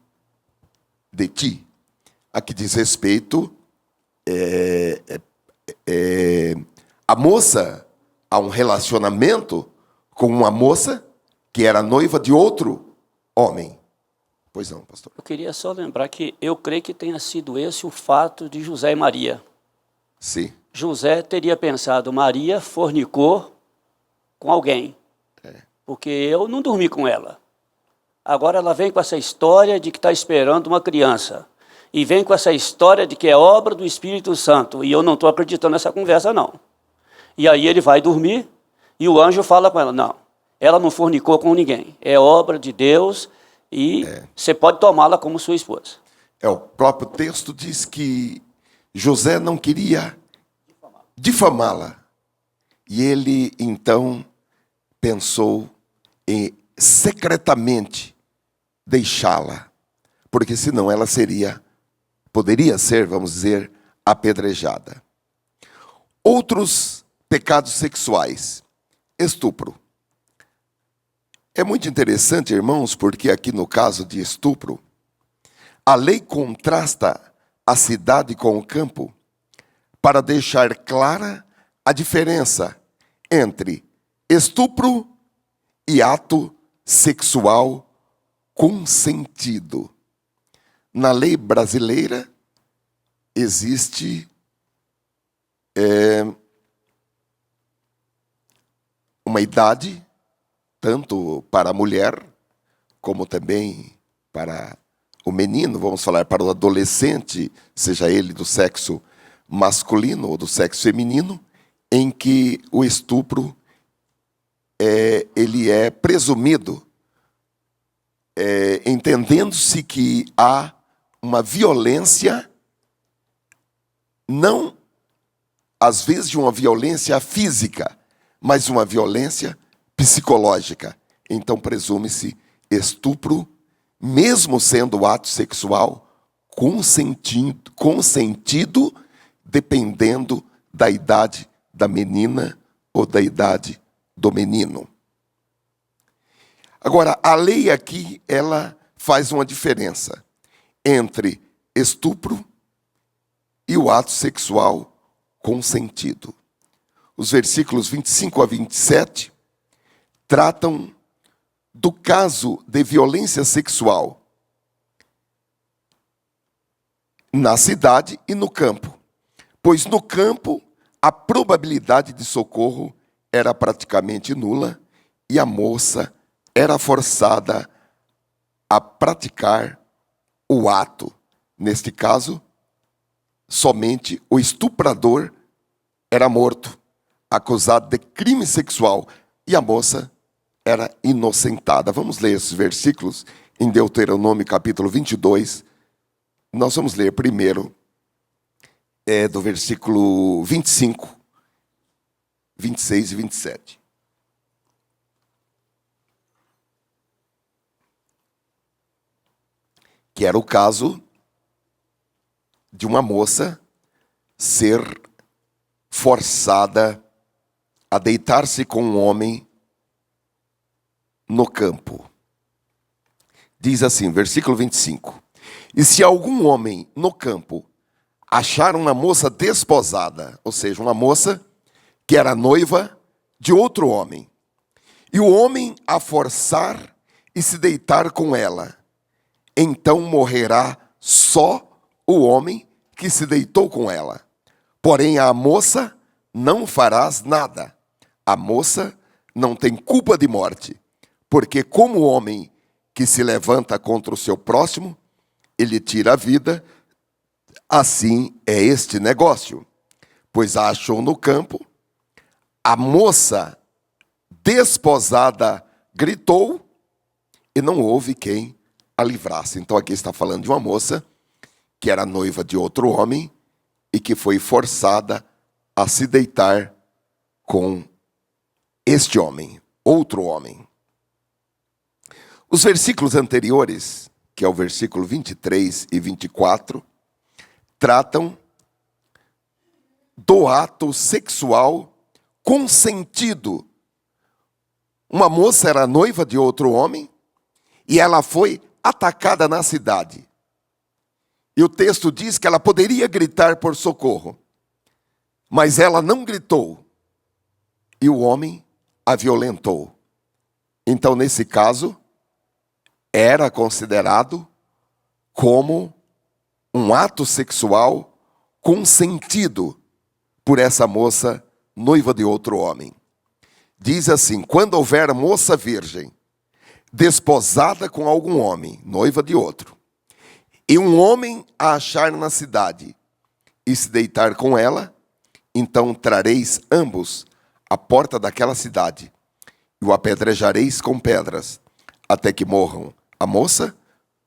de ti. Aqui diz respeito a moça a um relacionamento com uma moça que era noiva de outro homem. Pois não, pastor. Eu queria só lembrar que eu creio que tenha sido esse o fato de José e Maria. Sim. José teria pensado, Maria fornicou com alguém, porque eu não dormi com ela. Agora ela vem com essa história de que está esperando uma criança. E vem com essa história de que é obra do Espírito Santo. E eu não estou acreditando nessa conversa, não. E aí ele vai dormir e o anjo fala com ela, não, ela não fornicou com ninguém. É obra de Deus e você pode tomá-la como sua esposa. O próprio texto diz que José não queria difamá-la. E ele, então, pensou em secretamente deixá-la, porque senão ela poderia ser, vamos dizer, apedrejada. Outros pecados sexuais. Estupro. É muito interessante, irmãos, porque aqui no caso de estupro, a lei contrasta a cidade com o campo para deixar clara a diferença entre estupro e ato sexual consentido. Na lei brasileira, existe uma idade, tanto para a mulher, como também para o menino, vamos falar para o adolescente, seja ele do sexo masculino ou do sexo feminino, em que o estupro ele é presumido, entendendo-se que há uma violência, não às vezes de uma violência física, mas uma violência psicológica. Então presume-se estupro, mesmo sendo ato sexual consentido, dependendo da idade da menina ou da idade do menino. Agora, a lei aqui, ela faz uma diferença entre estupro e o ato sexual consentido. Os versículos 25 a 27 tratam do caso de violência sexual na cidade e no campo, pois no campo a probabilidade de socorro era praticamente nula e a moça era forçada a praticar o ato. Neste caso, somente o estuprador era morto, acusado de crime sexual, e a moça era inocentada. Vamos ler esses versículos em Deuteronômio capítulo 22. Nós vamos ler primeiro do versículo 25, 26 e 27. Que era o caso de uma moça ser forçada a deitar-se com um homem no campo. Diz assim, versículo 25. E se algum homem no campo achar uma moça desposada, ou seja, uma moça que era noiva de outro homem, e o homem a forçar e se deitar com ela, então morrerá só o homem que se deitou com ela. Porém, a moça não farás nada. A moça não tem culpa de morte, porque como o homem que se levanta contra o seu próximo, ele tira a vida, assim é este negócio. Pois a achou no campo, a moça desposada gritou, e não houve quem a livrasse. Então aqui está falando de uma moça que era noiva de outro homem e que foi forçada a se deitar com este homem, outro homem. Os versículos anteriores, que é o versículo 23 e 24, tratam do ato sexual consentido. Uma moça era noiva de outro homem e ela foi atacada na cidade. E o texto diz que ela poderia gritar por socorro, mas ela não gritou. E o homem a violentou. Então, nesse caso, era considerado como um ato sexual consentido por essa moça noiva de outro homem. Diz assim: quando houver moça virgem, desposada com algum homem, noiva de outro, e um homem a achar na cidade e se deitar com ela, então trareis ambos à porta daquela cidade e o apedrejareis com pedras, até que morram a moça,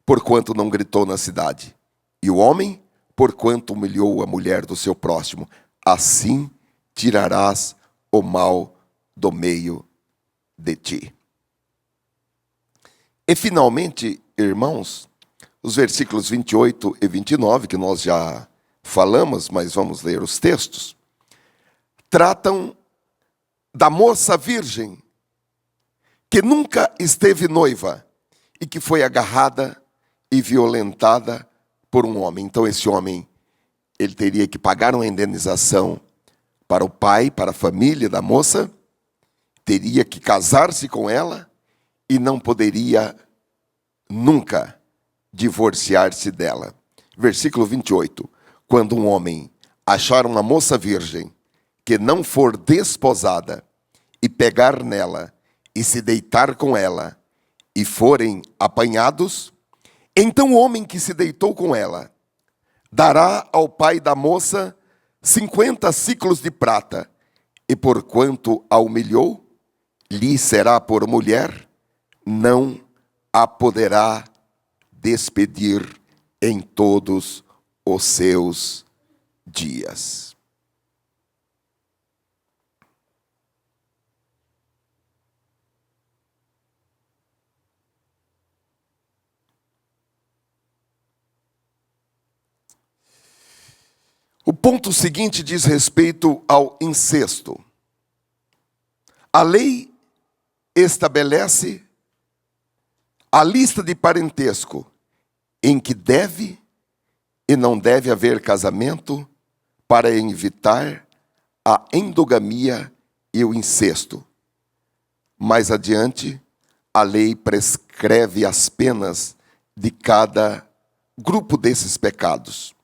porquanto não gritou na cidade, e o homem, porquanto humilhou a mulher do seu próximo. Assim tirarás o mal do meio de ti. E finalmente, irmãos, os versículos 28 e 29, que nós já falamos, mas vamos ler os textos, tratam da moça virgem que nunca esteve noiva e que foi agarrada e violentada por um homem. Então esse homem, ele teria que pagar uma indenização para o pai, para a família da moça, teria que casar-se com ela e não poderia nunca divorciar-se dela. Versículo 28. Quando um homem achar uma moça virgem que não for desposada e pegar nela e se deitar com ela e forem apanhados, então o homem que se deitou com ela dará ao pai da moça 50 siclos de prata, e porquanto a humilhou, lhe será por mulher, não a poderá despedir em todos os seus dias. O ponto seguinte diz respeito ao incesto. A lei estabelece a lista de parentesco em que deve e não deve haver casamento para evitar a endogamia e o incesto. Mais adiante, a lei prescreve as penas de cada grupo desses pecados.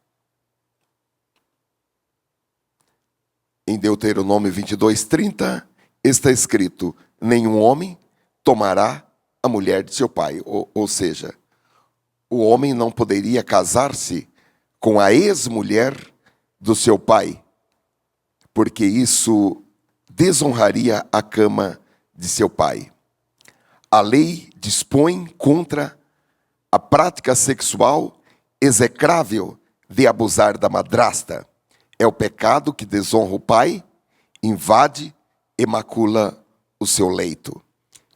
Em Deuteronômio 22:30, está escrito: nenhum homem tomará a mulher de seu pai. Ou seja, o homem não poderia casar-se com a ex-mulher do seu pai, porque isso desonraria a cama de seu pai. A lei dispõe contra a prática sexual execrável de abusar da madrasta. É o pecado que desonra o pai, invade e macula o seu leito.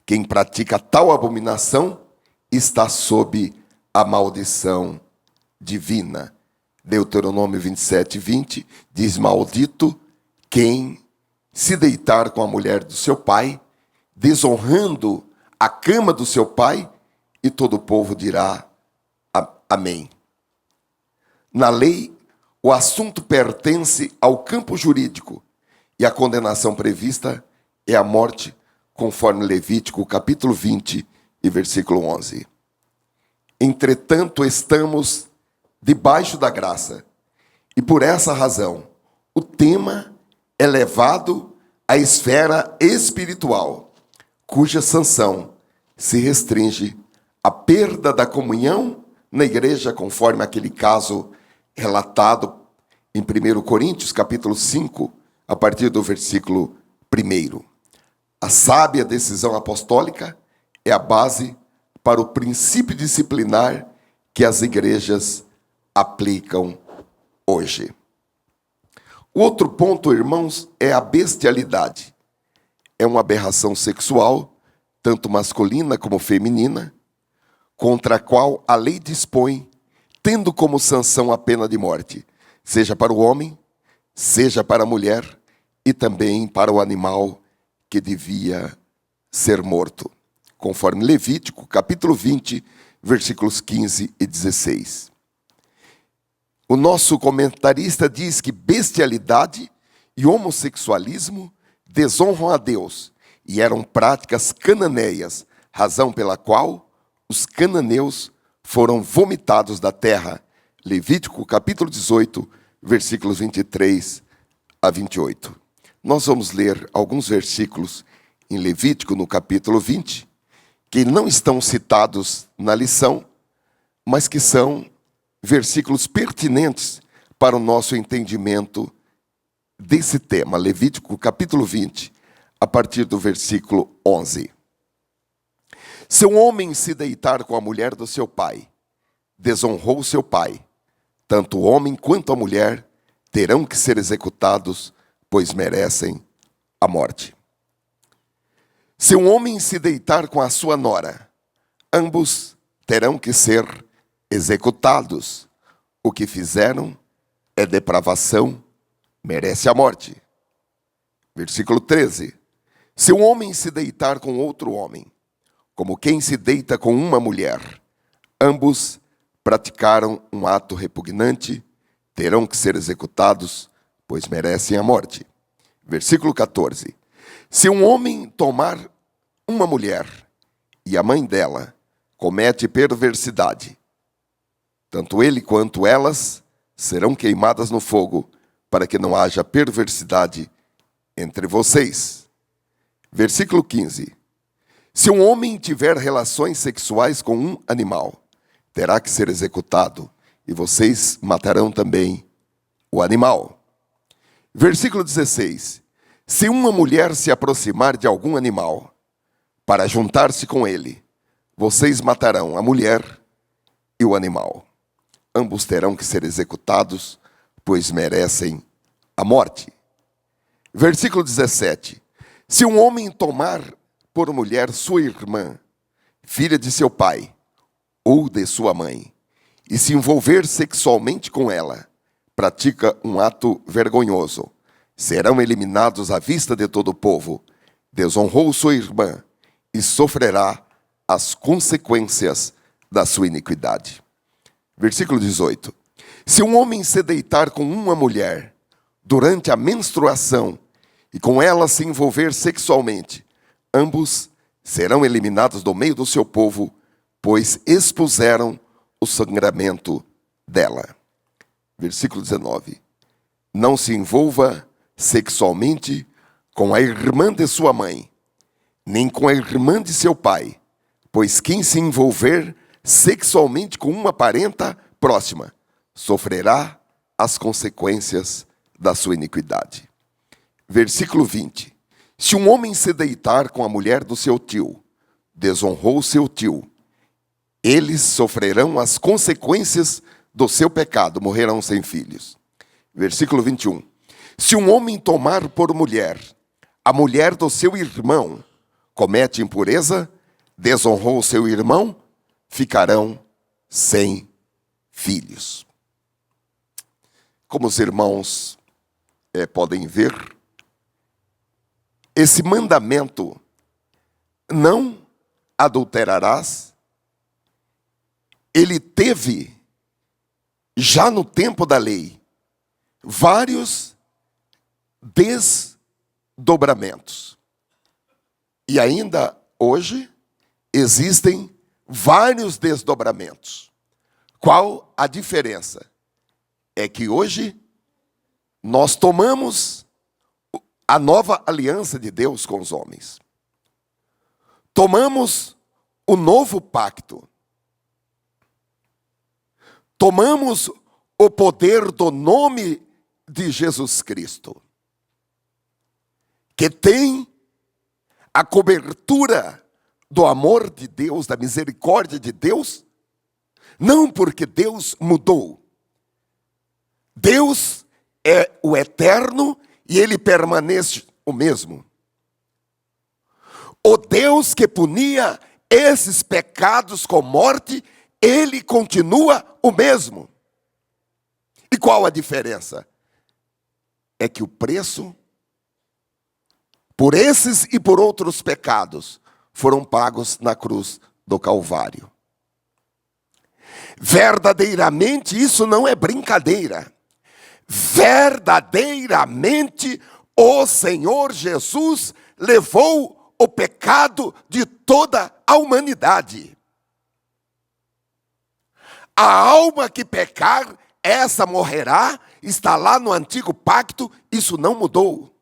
Quem pratica tal abominação está sob a maldição divina. Deuteronômio 27:20 diz: maldito quem se deitar com a mulher do seu pai, desonrando a cama do seu pai, e todo o povo dirá amém. Na lei, o assunto pertence ao campo jurídico e a condenação prevista é a morte, conforme Levítico, capítulo 20 e versículo 11. Entretanto, estamos debaixo da graça e por essa razão o tema é levado à esfera espiritual, cuja sanção se restringe à perda da comunhão na igreja, conforme aquele caso relatado em 1 Coríntios, capítulo 5, a partir do versículo 1. A sábia decisão apostólica é a base para o princípio disciplinar que as igrejas aplicam hoje. O outro ponto, irmãos, é a bestialidade. É uma aberração sexual, tanto masculina como feminina, contra a qual a lei dispõe, tendo como sanção a pena de morte, seja para o homem, seja para a mulher e também para o animal que devia ser morto, conforme Levítico, capítulo 20, versículos 15 e 16. O nosso comentarista diz que bestialidade e homossexualismo desonram a Deus e eram práticas cananeias, razão pela qual os cananeus foram vomitados da terra. Levítico, capítulo 18, versículos 23 a 28. Nós vamos ler alguns versículos em Levítico, no capítulo 20, que não estão citados na lição, mas que são versículos pertinentes para o nosso entendimento desse tema. Levítico, capítulo 20, a partir do versículo 11. Se um homem se deitar com a mulher do seu pai, desonrou seu pai. Tanto o homem quanto a mulher terão que ser executados, pois merecem a morte. Se um homem se deitar com a sua nora, ambos terão que ser executados. O que fizeram é depravação, merece a morte. Versículo 13. Se um homem se deitar com outro homem, como quem se deita com uma mulher, ambos praticaram um ato repugnante, terão que ser executados, pois merecem a morte. Versículo 14. Se um homem tomar uma mulher e a mãe dela comete perversidade, tanto ele quanto elas serão queimadas no fogo, para que não haja perversidade entre vocês. Versículo 15. Se um homem tiver relações sexuais com um animal, terá que ser executado, e vocês matarão também o animal. Versículo 16. Se uma mulher se aproximar de algum animal para juntar-se com ele, vocês matarão a mulher e o animal. Ambos terão que ser executados, pois merecem a morte. Versículo 17. Se um homem tomar por mulher sua irmã, filha de seu pai ou de sua mãe, e se envolver sexualmente com ela, pratica um ato vergonhoso, serão eliminados à vista de todo o povo. Desonrou sua irmã e sofrerá as consequências da sua iniquidade. Versículo 18. Se um homem se deitar com uma mulher durante a menstruação e com ela se envolver sexualmente, ambos serão eliminados do meio do seu povo, pois expuseram o sangramento dela. Versículo 19. Não se envolva sexualmente com a irmã de sua mãe, nem com a irmã de seu pai, pois quem se envolver sexualmente com uma parenta próxima sofrerá as consequências da sua iniquidade. Versículo 20. Se um homem se deitar com a mulher do seu tio, desonrou seu tio, eles sofrerão as consequências do seu pecado, morrerão sem filhos. Versículo 21. Se um homem tomar por mulher a mulher do seu irmão, comete impureza, desonrou seu irmão, ficarão sem filhos. Como os irmãos podem ver, esse mandamento, não adulterarás, ele teve, já no tempo da lei, vários desdobramentos. E ainda hoje existem vários desdobramentos. Qual a diferença? É que hoje nós tomamos a nova aliança de Deus com os homens. Tomamos o novo pacto. Tomamos o poder do nome de Jesus Cristo, que tem a cobertura do amor de Deus, da misericórdia de Deus, não porque Deus mudou. Deus é o eterno e ele permanece o mesmo. O Deus que punia esses pecados com morte, ele continua o mesmo. E qual a diferença? É que o preço por esses e por outros pecados foram pagos na cruz do Calvário. Verdadeiramente isso não é brincadeira. Verdadeiramente o Senhor Jesus levou o pecado de toda a humanidade. A alma que pecar, essa morrerá, está lá no antigo pacto, isso não mudou.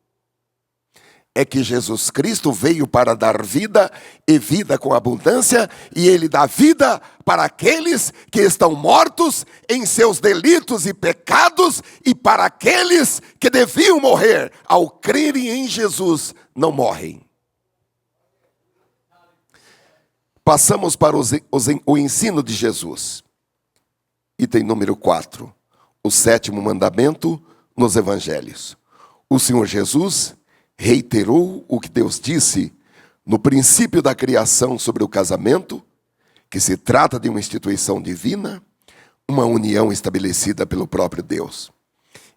É que Jesus Cristo veio para dar vida e vida com abundância, e ele dá vida para aqueles que estão mortos em seus delitos e pecados, e para aqueles que deviam morrer, ao crerem em Jesus, não morrem. Passamos para o ensino de Jesus. Item número 4. O 7º mandamento nos evangelhos. O Senhor Jesus reiterou o que Deus disse no princípio da criação sobre o casamento, que se trata de uma instituição divina, uma união estabelecida pelo próprio Deus.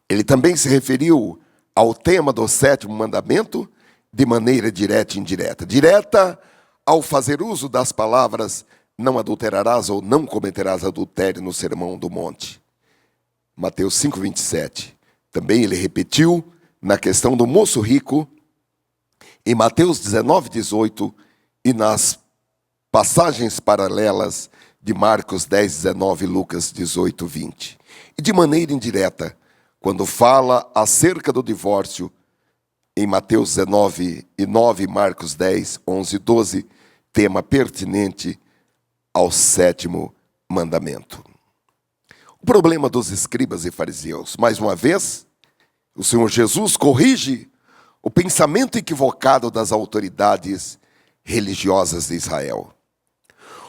Ele também se referiu ao tema do 7º mandamento de maneira direta e indireta. Direta, ao fazer uso das palavras não adulterarás ou não cometerás adultério no Sermão do Monte. Mateus 5:27. Também ele repetiu na questão do moço rico, em Mateus 19:18, e nas passagens paralelas de Marcos 10:19 e Lucas 18:20. E de maneira indireta, quando fala acerca do divórcio, em Mateus 19:9 e Marcos 10:11-12, tema pertinente ao 7º mandamento. O problema dos escribas e fariseus, mais uma vez, o Senhor Jesus corrige o pensamento equivocado das autoridades religiosas de Israel.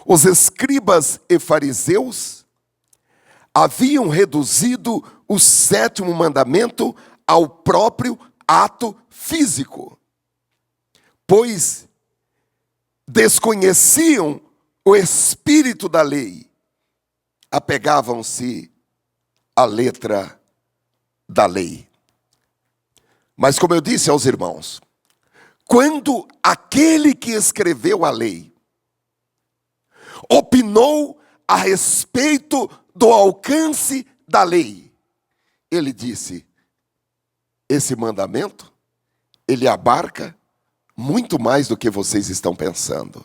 Os escribas e fariseus haviam reduzido o 7º mandamento ao próprio ato físico, pois desconheciam o espírito da lei, apegavam-se à letra da lei. Mas como eu disse aos irmãos, quando aquele que escreveu a lei opinou a respeito do alcance da lei, ele disse, esse mandamento, ele abarca muito mais do que vocês estão pensando.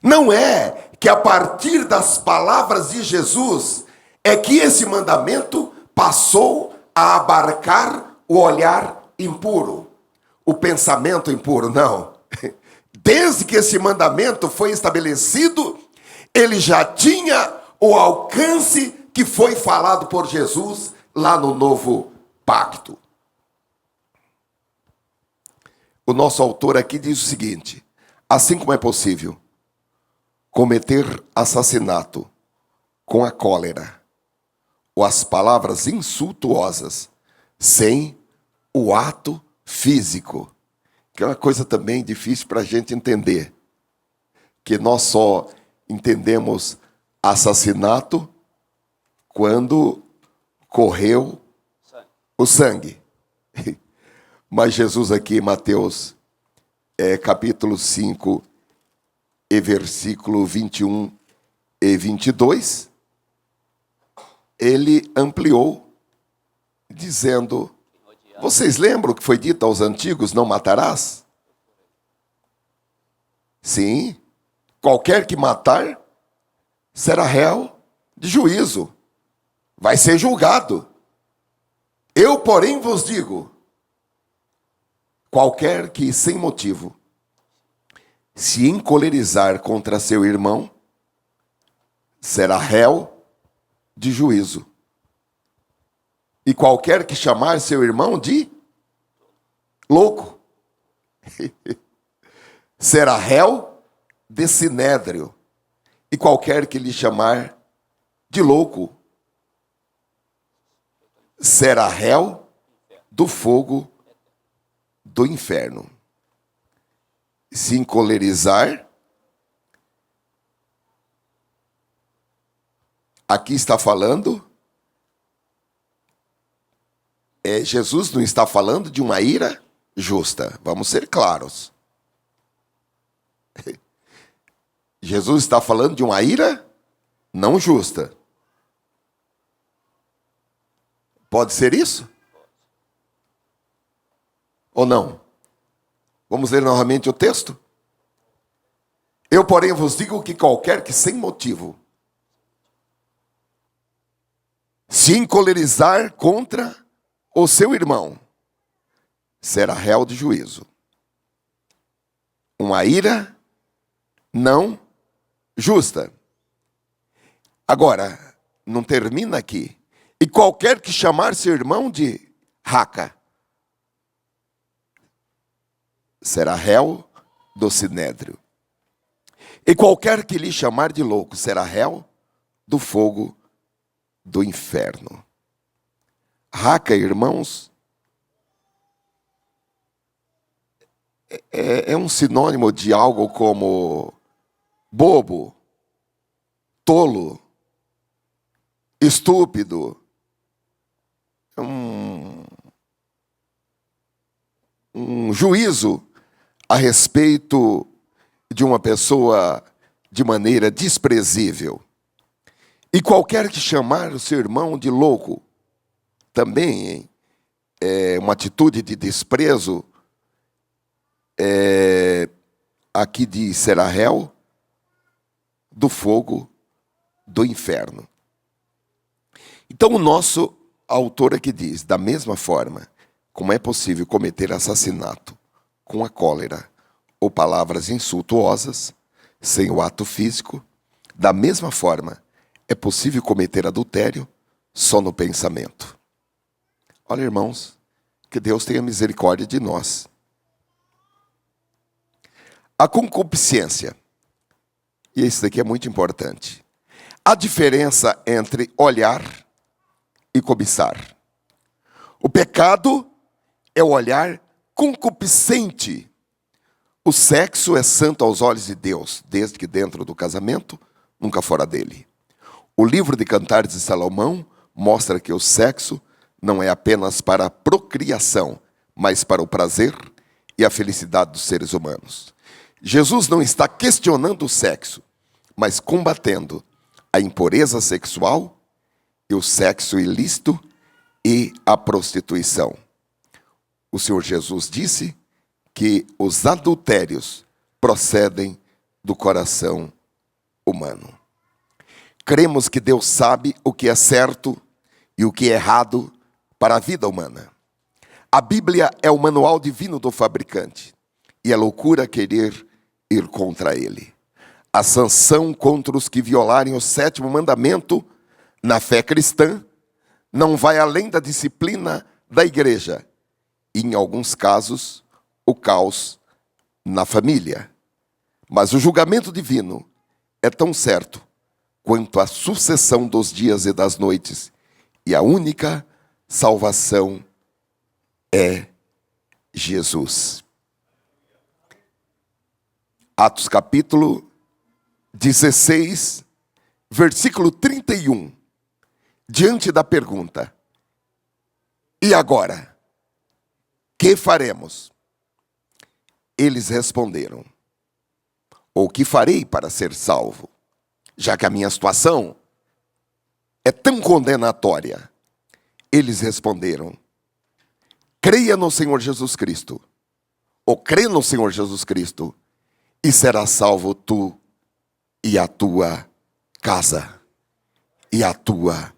Não é que a partir das palavras de Jesus é que esse mandamento passou a abarcar o olhar impuro, o pensamento impuro, não. Desde que esse mandamento foi estabelecido, ele já tinha o alcance que foi falado por Jesus lá no novo pacto. o nosso autor aqui diz o seguinte: assim como é possível cometer assassinato com a cólera ou as palavras insultuosas sem o ato físico, que é uma coisa também difícil para a gente entender, que nós só entendemos assassinato quando correu o sangue. Mas Jesus aqui em Mateus capítulo 5 e versículo 21 e 22, ele ampliou, dizendo: vocês lembram o que foi dito aos antigos, não matarás? Sim, qualquer que matar será réu de juízo, vai ser julgado. Eu, porém, vos digo, qualquer que sem motivo se encolerizar contra seu irmão será réu de juízo. E qualquer que chamar seu irmão de louco será réu de sinédrio. E qualquer que lhe chamar de louco será réu do fogo do inferno. Se encolerizar, aqui está falando, Jesus não está falando de uma ira justa, vamos ser claros. Jesus está falando de uma ira não justa. Pode ser isso? Ou não? Vamos ler novamente o texto? Eu, porém, vos digo que qualquer que sem motivo se encolerizar contra o seu irmão será réu de juízo. Uma ira não justa. Agora, não termina aqui. E qualquer que chamar seu irmão de raca será réu do sinédrio. E qualquer que lhe chamar de louco será réu do fogo do inferno. Raca, irmãos, é um sinônimo de algo como bobo, tolo, estúpido, um juízo a respeito de uma pessoa de maneira desprezível. E qualquer que chamar o seu irmão de louco, também é uma atitude de desprezo, aqui diz, será réu do fogo do inferno. Então o nosso autor aqui diz, da mesma forma, como é possível cometer assassinato com a cólera ou palavras insultuosas, sem o ato físico, da mesma forma é possível cometer adultério só no pensamento. Olha, irmãos, que Deus tenha misericórdia de nós. A concupiscência, e isso daqui é muito importante. A diferença entre olhar e cobiçar. O pecado é o olhar concupiscente. O sexo é santo aos olhos de Deus, desde que dentro do casamento, nunca fora dele. O livro de Cantares de Salomão mostra que o sexo não é apenas para a procriação, mas para o prazer e a felicidade dos seres humanos. Jesus não está questionando o sexo, mas combatendo a impureza sexual e o sexo ilícito e a prostituição. O Senhor Jesus disse que os adultérios procedem do coração humano. Cremos que Deus sabe o que é certo e o que é errado para a vida humana. A Bíblia é o manual divino do fabricante e é loucura querer ir contra ele. A sanção contra os que violarem o 7º mandamento na fé cristã não vai além da disciplina da igreja e, em alguns casos, o caos na família. Mas o julgamento divino é tão certo quanto a sucessão dos dias e das noites, e a única salvação é Jesus. Atos capítulo 16, versículo 31, diante da pergunta: e agora? Que faremos? Eles responderam: o que farei para ser salvo? Já que a minha situação é tão condenatória. Eles responderam: creia no Senhor Jesus Cristo, ou crê no Senhor Jesus Cristo, e serás salvo tu e a tua casa, e a tua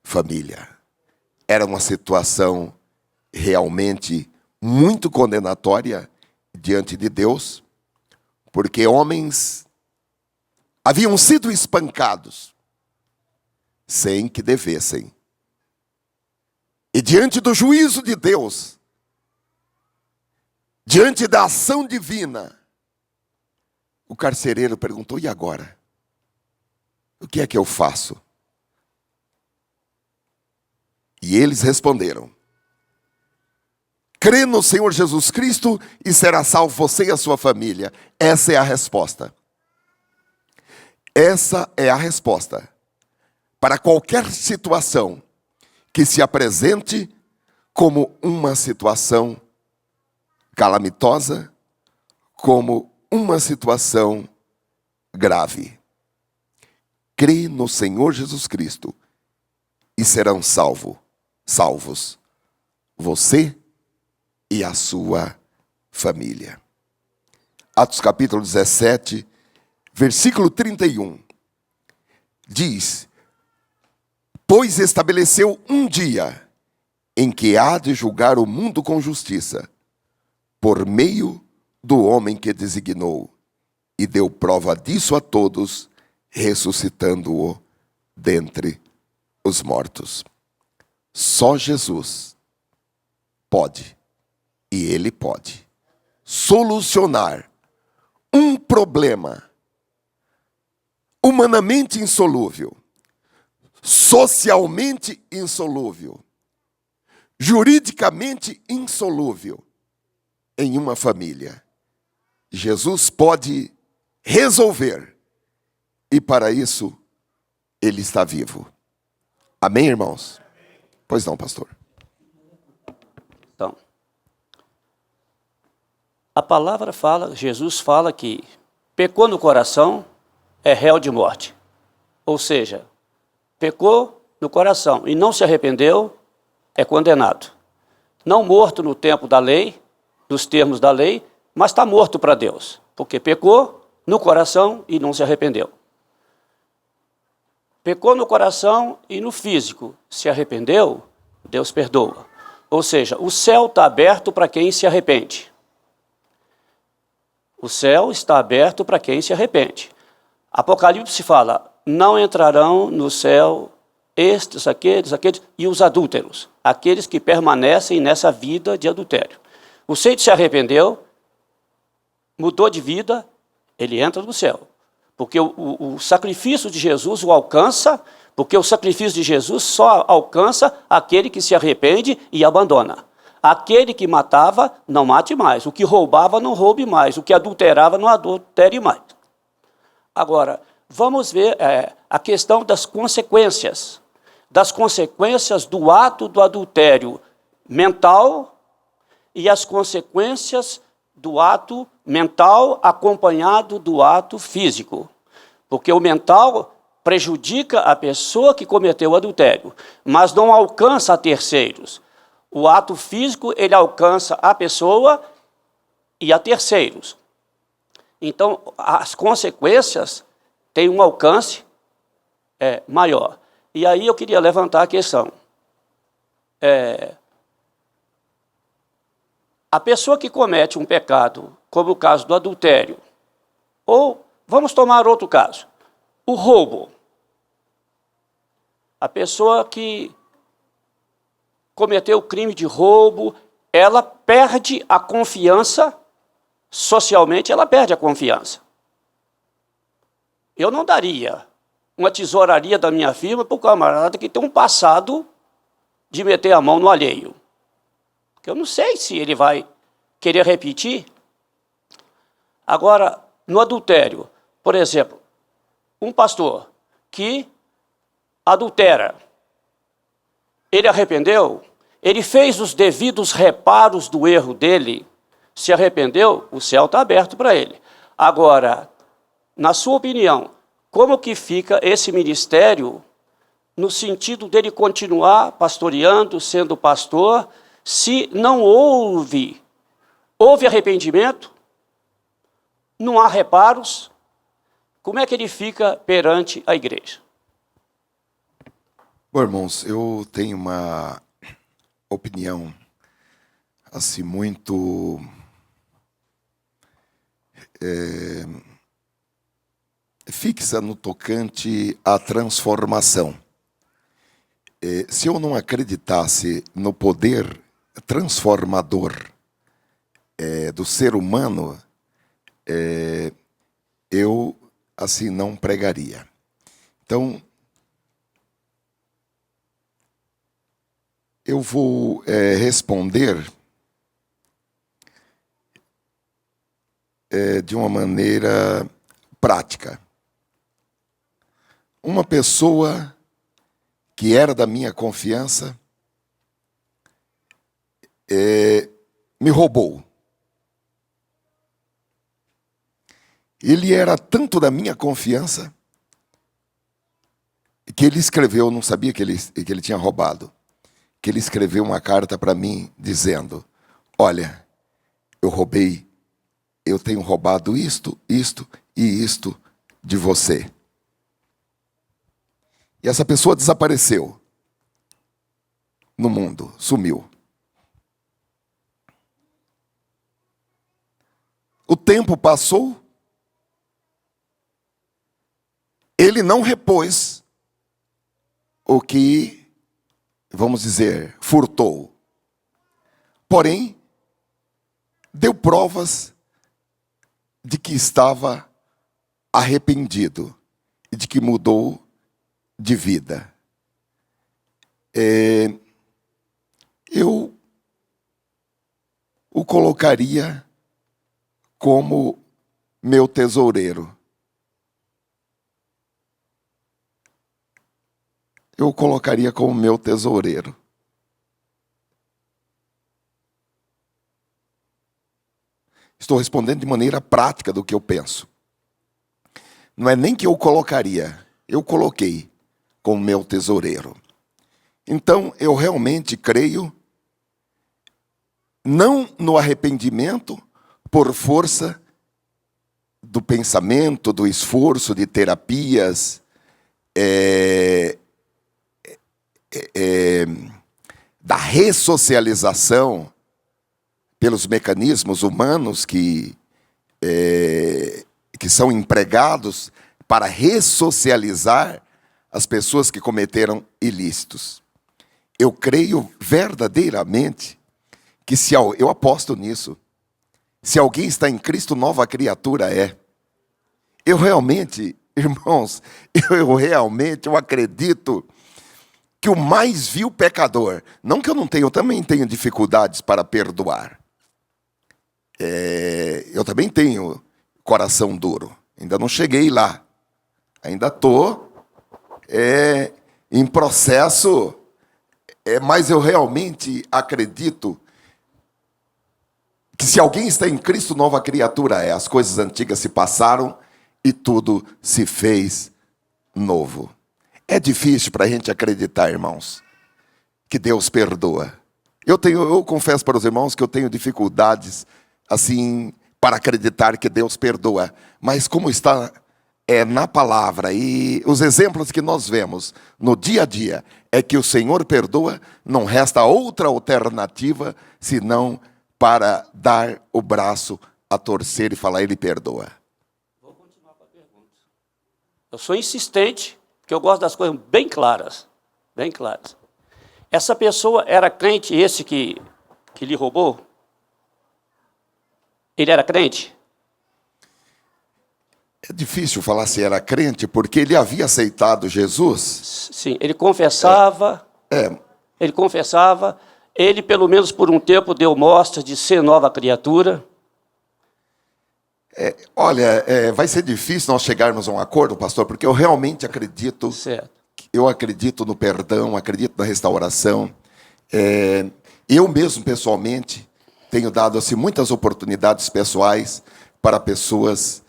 família. Era uma situação realmente muito condenatória diante de Deus, porque homens haviam sido espancados sem que devessem. E diante do juízo de Deus, diante da ação divina, o carcereiro perguntou: e agora? O que é que eu faço? E eles responderam: crê no Senhor Jesus Cristo e será salvo você e a sua família. Essa é a resposta. Essa é a resposta para qualquer situação que se apresente como uma situação calamitosa, como uma situação grave. Crê no Senhor Jesus Cristo e serão salvos você e a sua família. Atos capítulo 17, versículo 31, diz: pois estabeleceu um dia em que há de julgar o mundo com justiça, por meio do homem que designou, e deu prova disso a todos, ressuscitando-o dentre os mortos. Só Jesus pode, e Ele pode, solucionar um problema humanamente insolúvel, socialmente insolúvel, juridicamente insolúvel em uma família. Jesus pode resolver, e para isso Ele está vivo. Amém, irmãos? Pois não, pastor. Então, a palavra fala, Jesus fala que pecou no coração é réu de morte. Ou seja, pecou no coração e não se arrependeu, é condenado. Não morto no tempo da lei, dos termos da lei, mas está morto para Deus, porque pecou no coração e não se arrependeu. Pecou no coração e no físico, se arrependeu, Deus perdoa. Ou seja, o céu está aberto para quem se arrepende. O céu está aberto para quem se arrepende. Apocalipse fala: não entrarão no céu estes, aqueles, e os adúlteros, aqueles que permanecem nessa vida de adultério. O sujeito se arrependeu, mudou de vida, ele entra no céu. Porque o sacrifício de Jesus o alcança, porque o sacrifício de Jesus só alcança aquele que se arrepende e abandona. Aquele que matava, não mate mais. O que roubava, não roube mais. O que adulterava, não adultere mais. Agora, vamos ver a questão das consequências do ato do adultério mental e as consequências do ato mental acompanhado do ato físico. Porque o mental prejudica a pessoa que cometeu o adultério, mas não alcança a terceiros. O ato físico, ele alcança a pessoa e a terceiros. Então, as consequências têm um alcance maior. E aí eu queria levantar a questão. A pessoa que comete um pecado, como o caso do adultério, ou, vamos tomar outro caso, o roubo. A pessoa que cometeu o crime de roubo, ela perde a confiança, socialmente ela perde a confiança. Eu não daria uma tesouraria da minha firma para o camarada que tem um passado de meter a mão no alheio. Porque eu não sei se ele vai querer repetir. Agora, no adultério, por exemplo, um pastor que adultera, ele arrependeu, ele fez os devidos reparos do erro dele, se arrependeu, o céu está aberto para ele. Agora, na sua opinião, como que fica esse ministério no sentido dele continuar pastoreando, sendo pastor, se não houve arrependimento, não há reparos, como é que ele fica perante a igreja? Bom, irmãos, eu tenho uma opinião assim muito fixa no tocante à transformação. Se eu não acreditasse no poder transformador do ser humano, eu assim não pregaria. Então, eu vou responder de uma maneira prática. Uma pessoa que era da minha confiança me roubou. Ele era tanto da minha confiança que ele escreveu, eu não sabia que ele tinha roubado, que ele escreveu uma carta para mim dizendo: olha, eu tenho roubado isto e isto de você. E essa pessoa desapareceu no mundo, sumiu. O tempo passou, ele não repôs o que, vamos dizer, furtou. Porém, deu provas de que estava arrependido e de que mudou de vida. Eu o colocaria como meu tesoureiro. Eu o colocaria como meu tesoureiro. Estou respondendo de maneira prática do que eu penso. Não é nem que eu colocaria, eu coloquei como meu tesoureiro. Então, eu realmente creio, não no arrependimento por força do pensamento, do esforço, de terapias, da ressocialização pelos mecanismos humanos que são empregados para ressocializar as pessoas que cometeram ilícitos. Eu creio verdadeiramente que eu aposto nisso. Se alguém está em Cristo, nova criatura é. Eu realmente, irmãos, eu acredito que o mais vil pecador, não que eu também tenho dificuldades para perdoar. Eu também tenho coração duro. Ainda não cheguei lá. Ainda estou em processo, mas eu realmente acredito que se alguém está em Cristo, nova criatura é. As coisas antigas se passaram e tudo se fez novo. É difícil para a gente acreditar, irmãos, que Deus perdoa. Eu confesso para os irmãos que eu tenho dificuldades, assim, para acreditar que Deus perdoa. Mas como está na palavra e os exemplos que nós vemos no dia a dia, é que o Senhor perdoa, não resta outra alternativa senão para dar o braço a torcer e falar, Ele perdoa. Vou continuar com a pergunta. Eu sou insistente, porque eu gosto das coisas bem claras. Bem claras. Essa pessoa era crente, esse que que lhe roubou, ele era crente? É difícil falar se era crente, porque ele havia aceitado Jesus. Sim, ele confessava. Ele confessava. Ele, pelo menos por um tempo, deu mostra de ser nova criatura. Olha, vai ser difícil nós chegarmos a um acordo, pastor, porque eu realmente acredito. Certo. Eu acredito no perdão, acredito na restauração. Eu mesmo, pessoalmente, tenho dado assim, muitas oportunidades pessoais para pessoas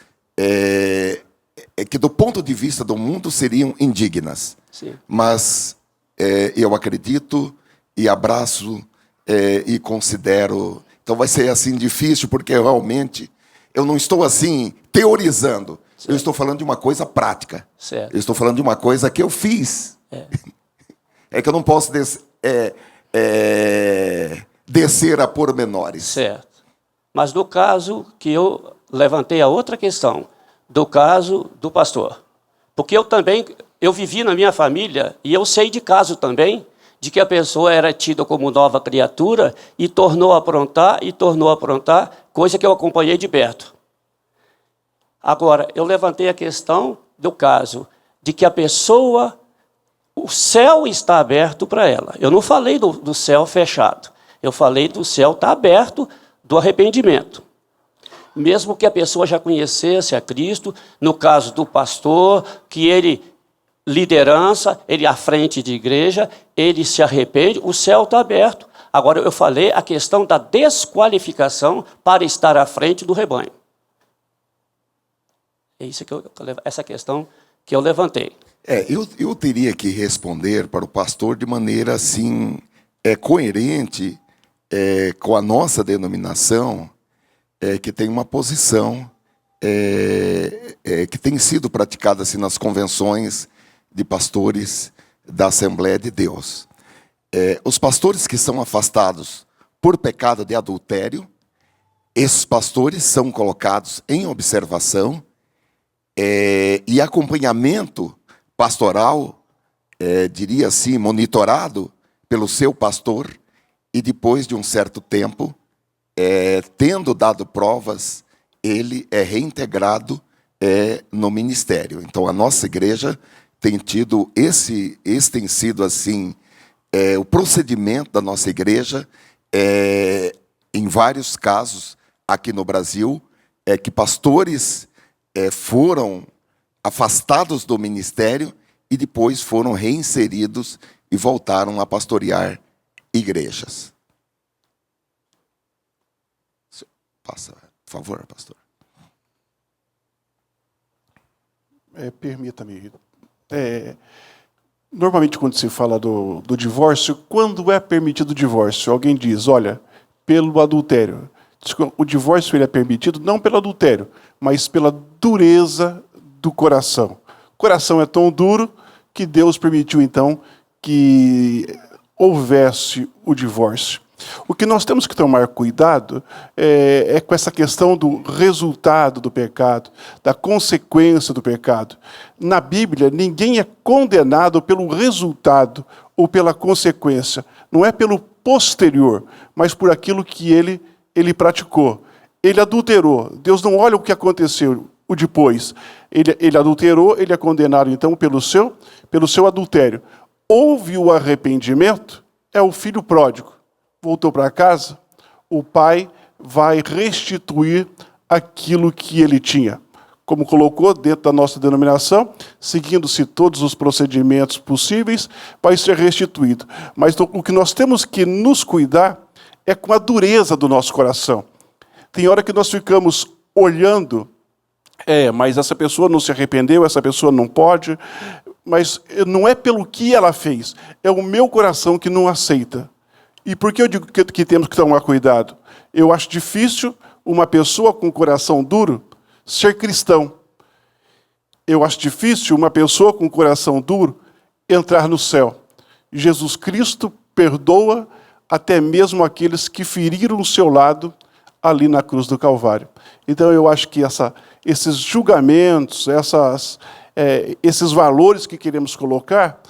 que, do ponto de vista do mundo, seriam indignas. Sim. Mas eu acredito e abraço e considero. Então vai ser assim difícil, porque realmente eu não estou assim teorizando. Certo. Eu estou falando de uma coisa prática. Certo. Eu estou falando de uma coisa que eu fiz. É que eu não posso descer a pormenores. Certo. Mas no caso que eu levantei a outra questão, do caso do pastor. Porque eu vivi na minha família, e eu sei de caso também, de que a pessoa era tida como nova criatura e tornou a aprontar, coisa que eu acompanhei de perto. Agora, eu levantei a questão do caso de que a pessoa, o céu está aberto para ela. Eu não falei do céu fechado, eu falei do céu estar aberto do arrependimento. Mesmo que a pessoa já conhecesse a Cristo, no caso do pastor, que ele, liderança, ele à frente de igreja, ele se arrepende, o céu está aberto. Agora, eu falei a questão da desqualificação para estar à frente do rebanho. É isso essa questão que eu levantei. Eu teria que responder para o pastor de maneira assim, coerente com a nossa denominação, que tem uma posição que tem sido praticada assim, nas convenções de pastores da Assembleia de Deus. Os pastores que são afastados por pecado de adultério, esses pastores são colocados em observação e acompanhamento pastoral, diria assim, monitorado pelo seu pastor, e depois de um certo tempo, tendo dado provas, ele é reintegrado no ministério. Então, a nossa igreja tem tido esse tem sido assim o procedimento da nossa igreja em vários casos aqui no Brasil, que pastores foram afastados do ministério e depois foram reinseridos e voltaram a pastorear igrejas. Passa, por favor, pastor. Permita-me. Normalmente, quando se fala do divórcio, quando é permitido o divórcio? Alguém diz, olha, pelo adultério. O divórcio ele é permitido não pelo adultério, mas pela dureza do coração. O coração é tão duro que Deus permitiu, então, que houvesse o divórcio. O que nós temos que tomar cuidado é com essa questão do resultado do pecado, da consequência do pecado. Na Bíblia, ninguém é condenado pelo resultado ou pela consequência. Não é pelo posterior, mas por aquilo que ele praticou. Ele adulterou. Deus não olha o que aconteceu, o depois. Ele adulterou, ele é condenado, então, pelo seu adultério. Houve o arrependimento, é o filho pródigo. Voltou para casa, o pai vai restituir aquilo que ele tinha. Como colocou dentro da nossa denominação, seguindo-se todos os procedimentos possíveis, vai ser restituído. Mas o que nós temos que nos cuidar é com a dureza do nosso coração. Tem hora que nós ficamos olhando, mas essa pessoa não se arrependeu, essa pessoa não pode, mas não é pelo que ela fez, é o meu coração que não aceita. E por que eu digo que temos que tomar cuidado? Eu acho difícil uma pessoa com coração duro ser cristão. Eu acho difícil uma pessoa com coração duro entrar no céu. Jesus Cristo perdoa até mesmo aqueles que feriram o seu lado ali na cruz do Calvário. Então eu acho que esses julgamentos, esses valores que queremos colocar,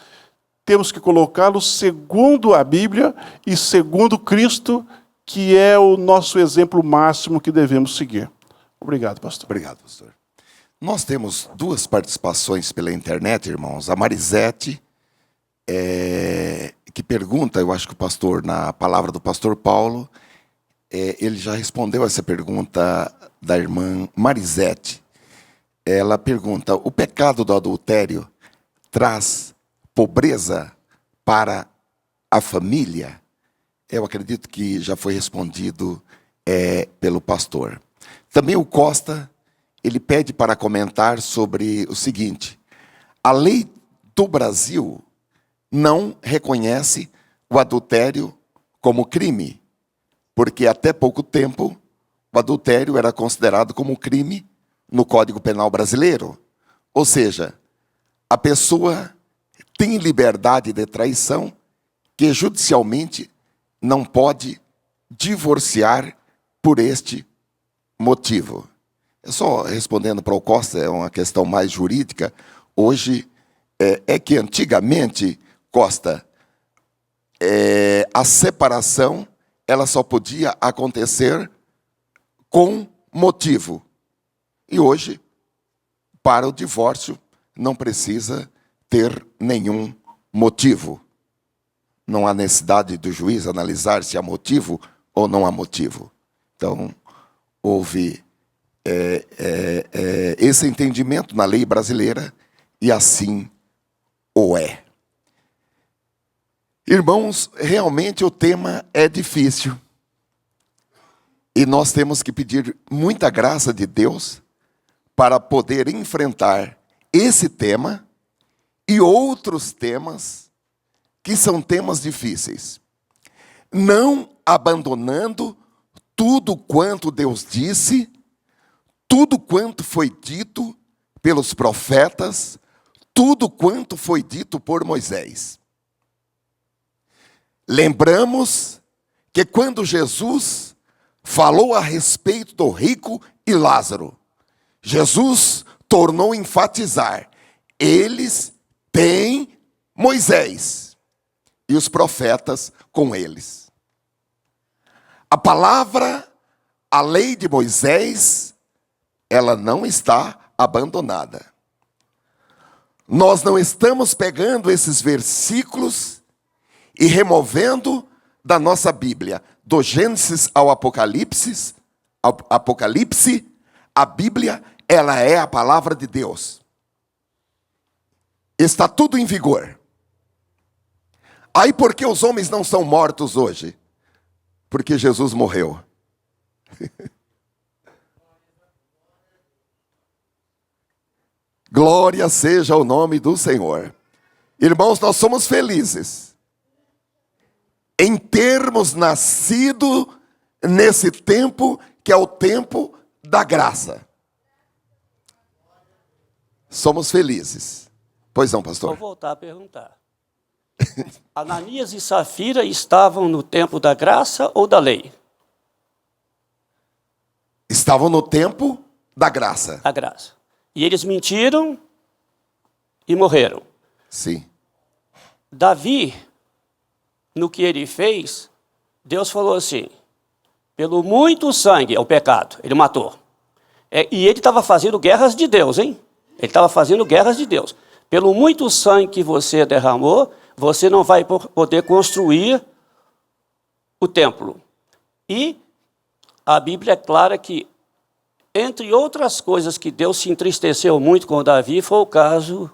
temos que colocá-los segundo a Bíblia e segundo Cristo, que é o nosso exemplo máximo que devemos seguir. Obrigado, pastor. Obrigado, pastor. Nós temos 2 participações pela internet, irmãos. A Marisete, que pergunta, eu acho que o pastor, na palavra do pastor Paulo, ele já respondeu essa pergunta da irmã Marisete. Ela pergunta: o pecado do adultério traz pobreza para a família? Eu acredito que já foi respondido pelo pastor. Também o Costa, ele pede para comentar sobre o seguinte: a lei do Brasil não reconhece o adultério como crime, porque até pouco tempo o adultério era considerado como crime no Código Penal brasileiro. Ou seja, a pessoa tem liberdade de traição que judicialmente não pode divorciar por este motivo. Só respondendo para o Costa, é uma questão mais jurídica. Hoje, é que antigamente, Costa, a separação ela só podia acontecer com motivo. E hoje, para o divórcio, não precisa ter nenhum motivo. Não há necessidade do juiz analisar se há motivo ou não há motivo. Então, houve esse entendimento na lei brasileira e assim o é. Irmãos, realmente o tema é difícil. E nós temos que pedir muita graça de Deus para poder enfrentar esse tema e outros temas que são temas difíceis. Não abandonando tudo quanto Deus disse, tudo quanto foi dito pelos profetas, tudo quanto foi dito por Moisés. Lembramos que quando Jesus falou a respeito do rico e Lázaro, Jesus tornou a enfatizar: eles têm Moisés e os profetas com eles. A palavra, a lei de Moisés, ela não está abandonada. Nós não estamos pegando esses versículos e removendo da nossa Bíblia. Do Gênesis ao Apocalipse, a Bíblia, ela é a palavra de Deus. Está tudo em vigor. Aí por que os homens não são mortos hoje? Porque Jesus morreu. Glória seja o nome do Senhor. Irmãos, nós somos felizes em termos nascido nesse tempo que é o tempo da graça. Somos felizes. Pois não, pastor? Vou voltar a perguntar. Ananias e Safira estavam no tempo da graça ou da lei? Estavam no tempo da graça. Da graça. E eles mentiram e morreram. Sim. Davi, no que ele fez, Deus falou assim: pelo muito sangue, é o pecado, ele matou. E ele estava fazendo guerras de Deus, hein? Ele estava fazendo guerras de Deus. Pelo muito sangue que você derramou, você não vai poder construir o templo. E a Bíblia é clara que, entre outras coisas que Deus se entristeceu muito com Davi, foi o caso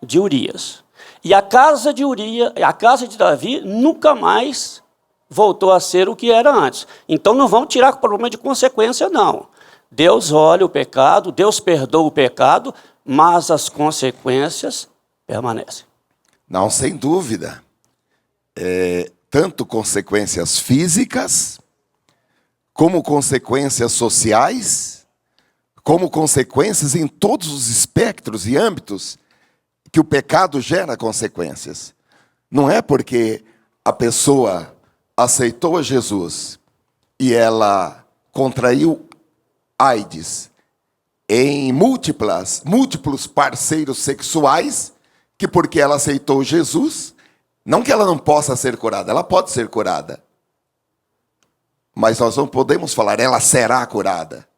de Urias. E a casa de Urias, a casa de Davi, nunca mais voltou a ser o que era antes. Então não vamos tirar problema de consequência, não. Deus olha o pecado, Deus perdoa o pecado, mas as consequências permanecem. Não, sem dúvida. Tanto consequências físicas, como consequências sociais, como consequências em todos os espectros e âmbitos que o pecado gera consequências. Não é porque a pessoa aceitou a Jesus e ela contraiu AIDS em múltiplos parceiros sexuais, que porque ela aceitou Jesus, não que ela não possa ser curada, ela pode ser curada. Mas nós não podemos falar, ela será curada.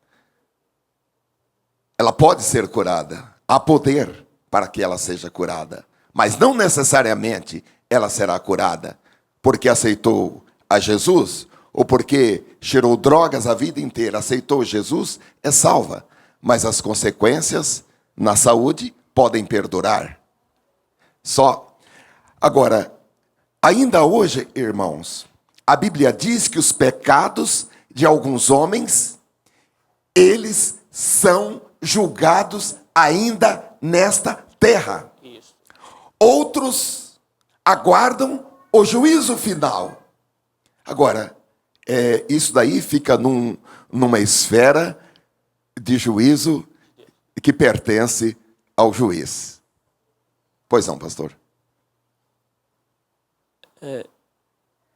Ela pode ser curada. Há poder para que ela seja curada. Mas não necessariamente ela será curada porque aceitou a Jesus ou porque cheirou drogas a vida inteira, aceitou Jesus, é salva. Mas as consequências na saúde podem perdurar. Só. Agora, ainda hoje, irmãos, a Bíblia diz que os pecados de alguns homens, eles são julgados ainda nesta terra. Isso. Outros aguardam o juízo final. Agora, isso daí fica numa esfera de juízo que pertence ao juiz. Pois não, pastor?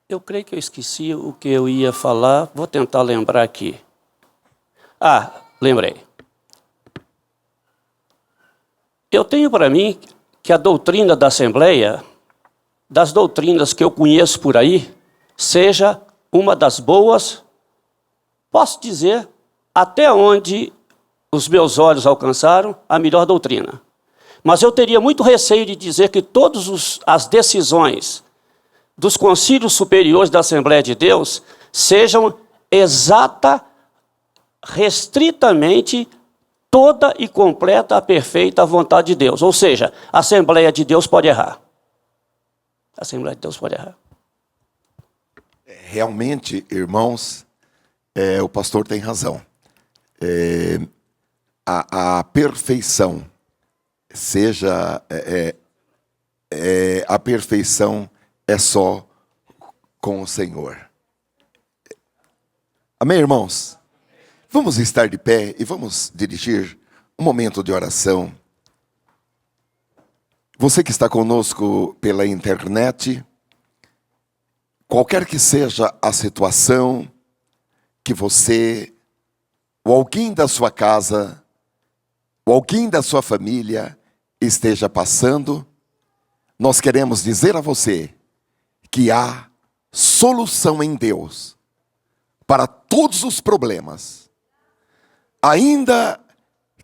Eu creio que eu esqueci o que eu ia falar. Vou tentar lembrar aqui. Lembrei. Eu tenho para mim que a doutrina da Assembleia, das doutrinas que eu conheço por aí, seja uma das boas, posso dizer, até onde os meus olhos alcançaram, a melhor doutrina. Mas eu teria muito receio de dizer que todas as decisões dos concílios superiores da Assembleia de Deus sejam restritamente toda e completa a perfeita vontade de Deus. Ou seja, a Assembleia de Deus pode errar. A Assembleia de Deus pode errar. Realmente, irmãos, o pastor tem razão. A perfeição, a perfeição é só com o Senhor. Amém, irmãos? Vamos estar de pé e vamos dirigir um momento de oração. Você que está conosco pela internet, qualquer que seja a situação que você, ou alguém da sua casa, ou alguém da sua família esteja passando, nós queremos dizer a você que há solução em Deus para todos os problemas, ainda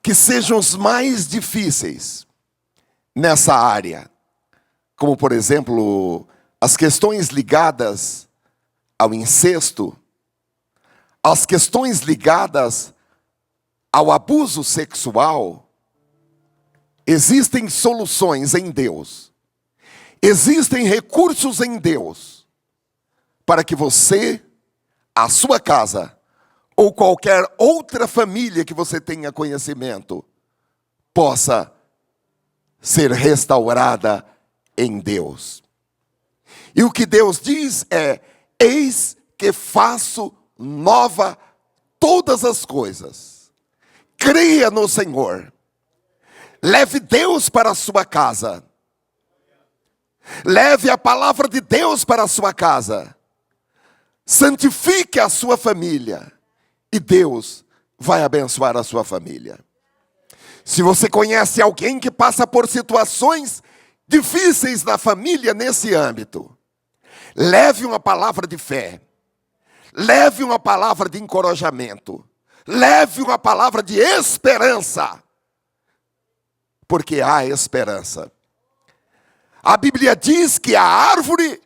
que sejam os mais difíceis nessa área, como por exemplo, as questões ligadas ao incesto, as questões ligadas ao abuso sexual. Existem soluções em Deus. Existem recursos em Deus para que você, a sua casa, ou qualquer outra família que você tenha conhecimento, possa ser restaurada em Deus. E o que Deus diz é: eis que faço nova todas as coisas. Creia no Senhor. Leve Deus para a sua casa. Leve a palavra de Deus para a sua casa. Santifique a sua família. E Deus vai abençoar a sua família. Se você conhece alguém que passa por situações difíceis na família nesse âmbito, leve uma palavra de fé. Leve uma palavra de encorajamento. Leve uma palavra de esperança. Porque há esperança. A Bíblia diz que a árvore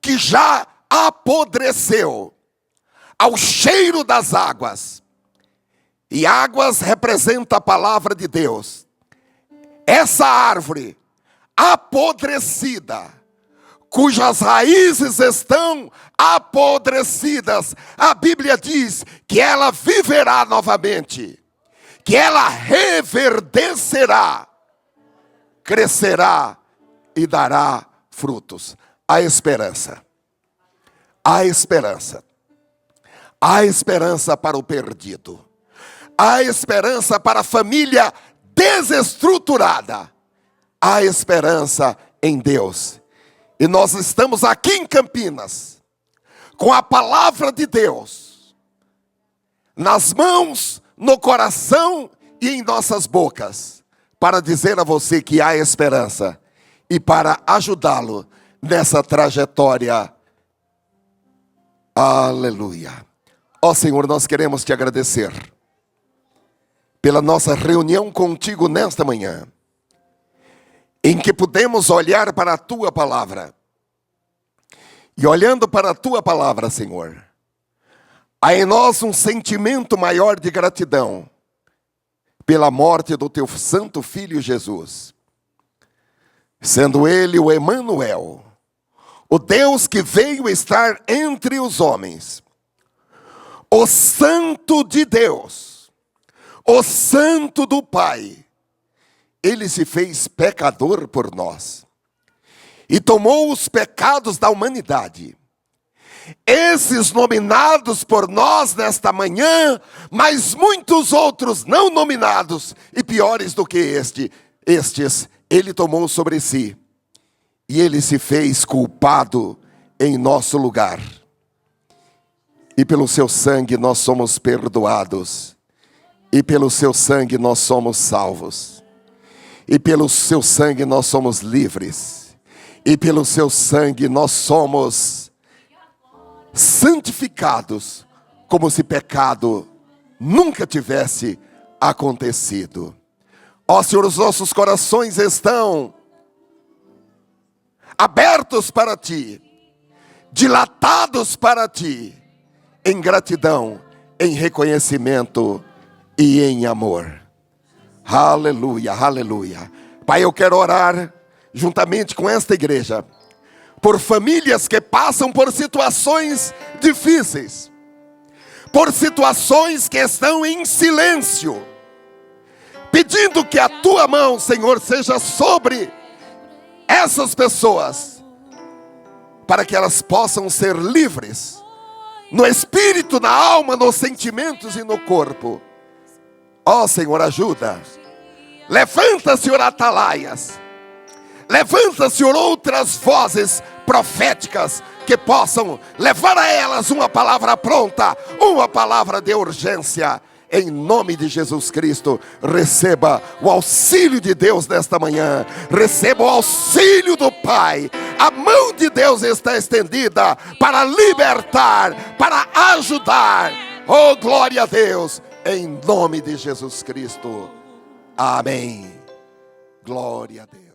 que já apodreceu ao cheiro das águas, e águas representa a palavra de Deus, essa árvore apodrecida, cujas raízes estão apodrecidas, a Bíblia diz que ela viverá novamente, que ela reverdecerá, crescerá e dará frutos. Há esperança. Há esperança. Há esperança para o perdido. Há esperança para a família desestruturada. Há esperança em Deus. E nós estamos aqui em Campinas, com a palavra de Deus, nas mãos, no coração e em nossas bocas, para dizer a você que há esperança e para ajudá-lo nessa trajetória. Aleluia. Ó Senhor, nós queremos te agradecer pela nossa reunião contigo nesta manhã, em que pudemos olhar para a tua palavra. E olhando para a tua palavra, Senhor, há em nós um sentimento maior de gratidão pela morte do teu santo Filho Jesus, sendo ele o Emanuel, o Deus que veio estar entre os homens, o Santo de Deus, o Santo do Pai. Ele se fez pecador por nós e tomou os pecados da humanidade. Esses nominados por nós nesta manhã, mas muitos outros não nominados e piores do que estes, ele tomou sobre si. E ele se fez culpado em nosso lugar. E pelo seu sangue nós somos perdoados. E pelo seu sangue nós somos salvos. E pelo seu sangue nós somos livres. E pelo seu sangue nós somos santificados, como se pecado nunca tivesse acontecido. Ó Senhor, os nossos corações estão abertos para ti, dilatados para ti, em gratidão, em reconhecimento e em amor. Aleluia, aleluia. Pai, eu quero orar juntamente com esta igreja por famílias que passam por situações difíceis, por situações que estão em silêncio, pedindo que a tua mão, Senhor, seja sobre essas pessoas, para que elas possam ser livres, no espírito, na alma, nos sentimentos e no corpo. Ó Senhor, ajuda. Levanta, Senhor, atalaias. Levanta, Senhor, outras vozes proféticas que possam levar a elas uma palavra pronta, uma palavra de urgência. Em nome de Jesus Cristo, receba o auxílio de Deus nesta manhã. Receba o auxílio do Pai. A mão de Deus está estendida para libertar, para ajudar. Oh, glória a Deus. Em nome de Jesus Cristo. Amém. Glória a Deus.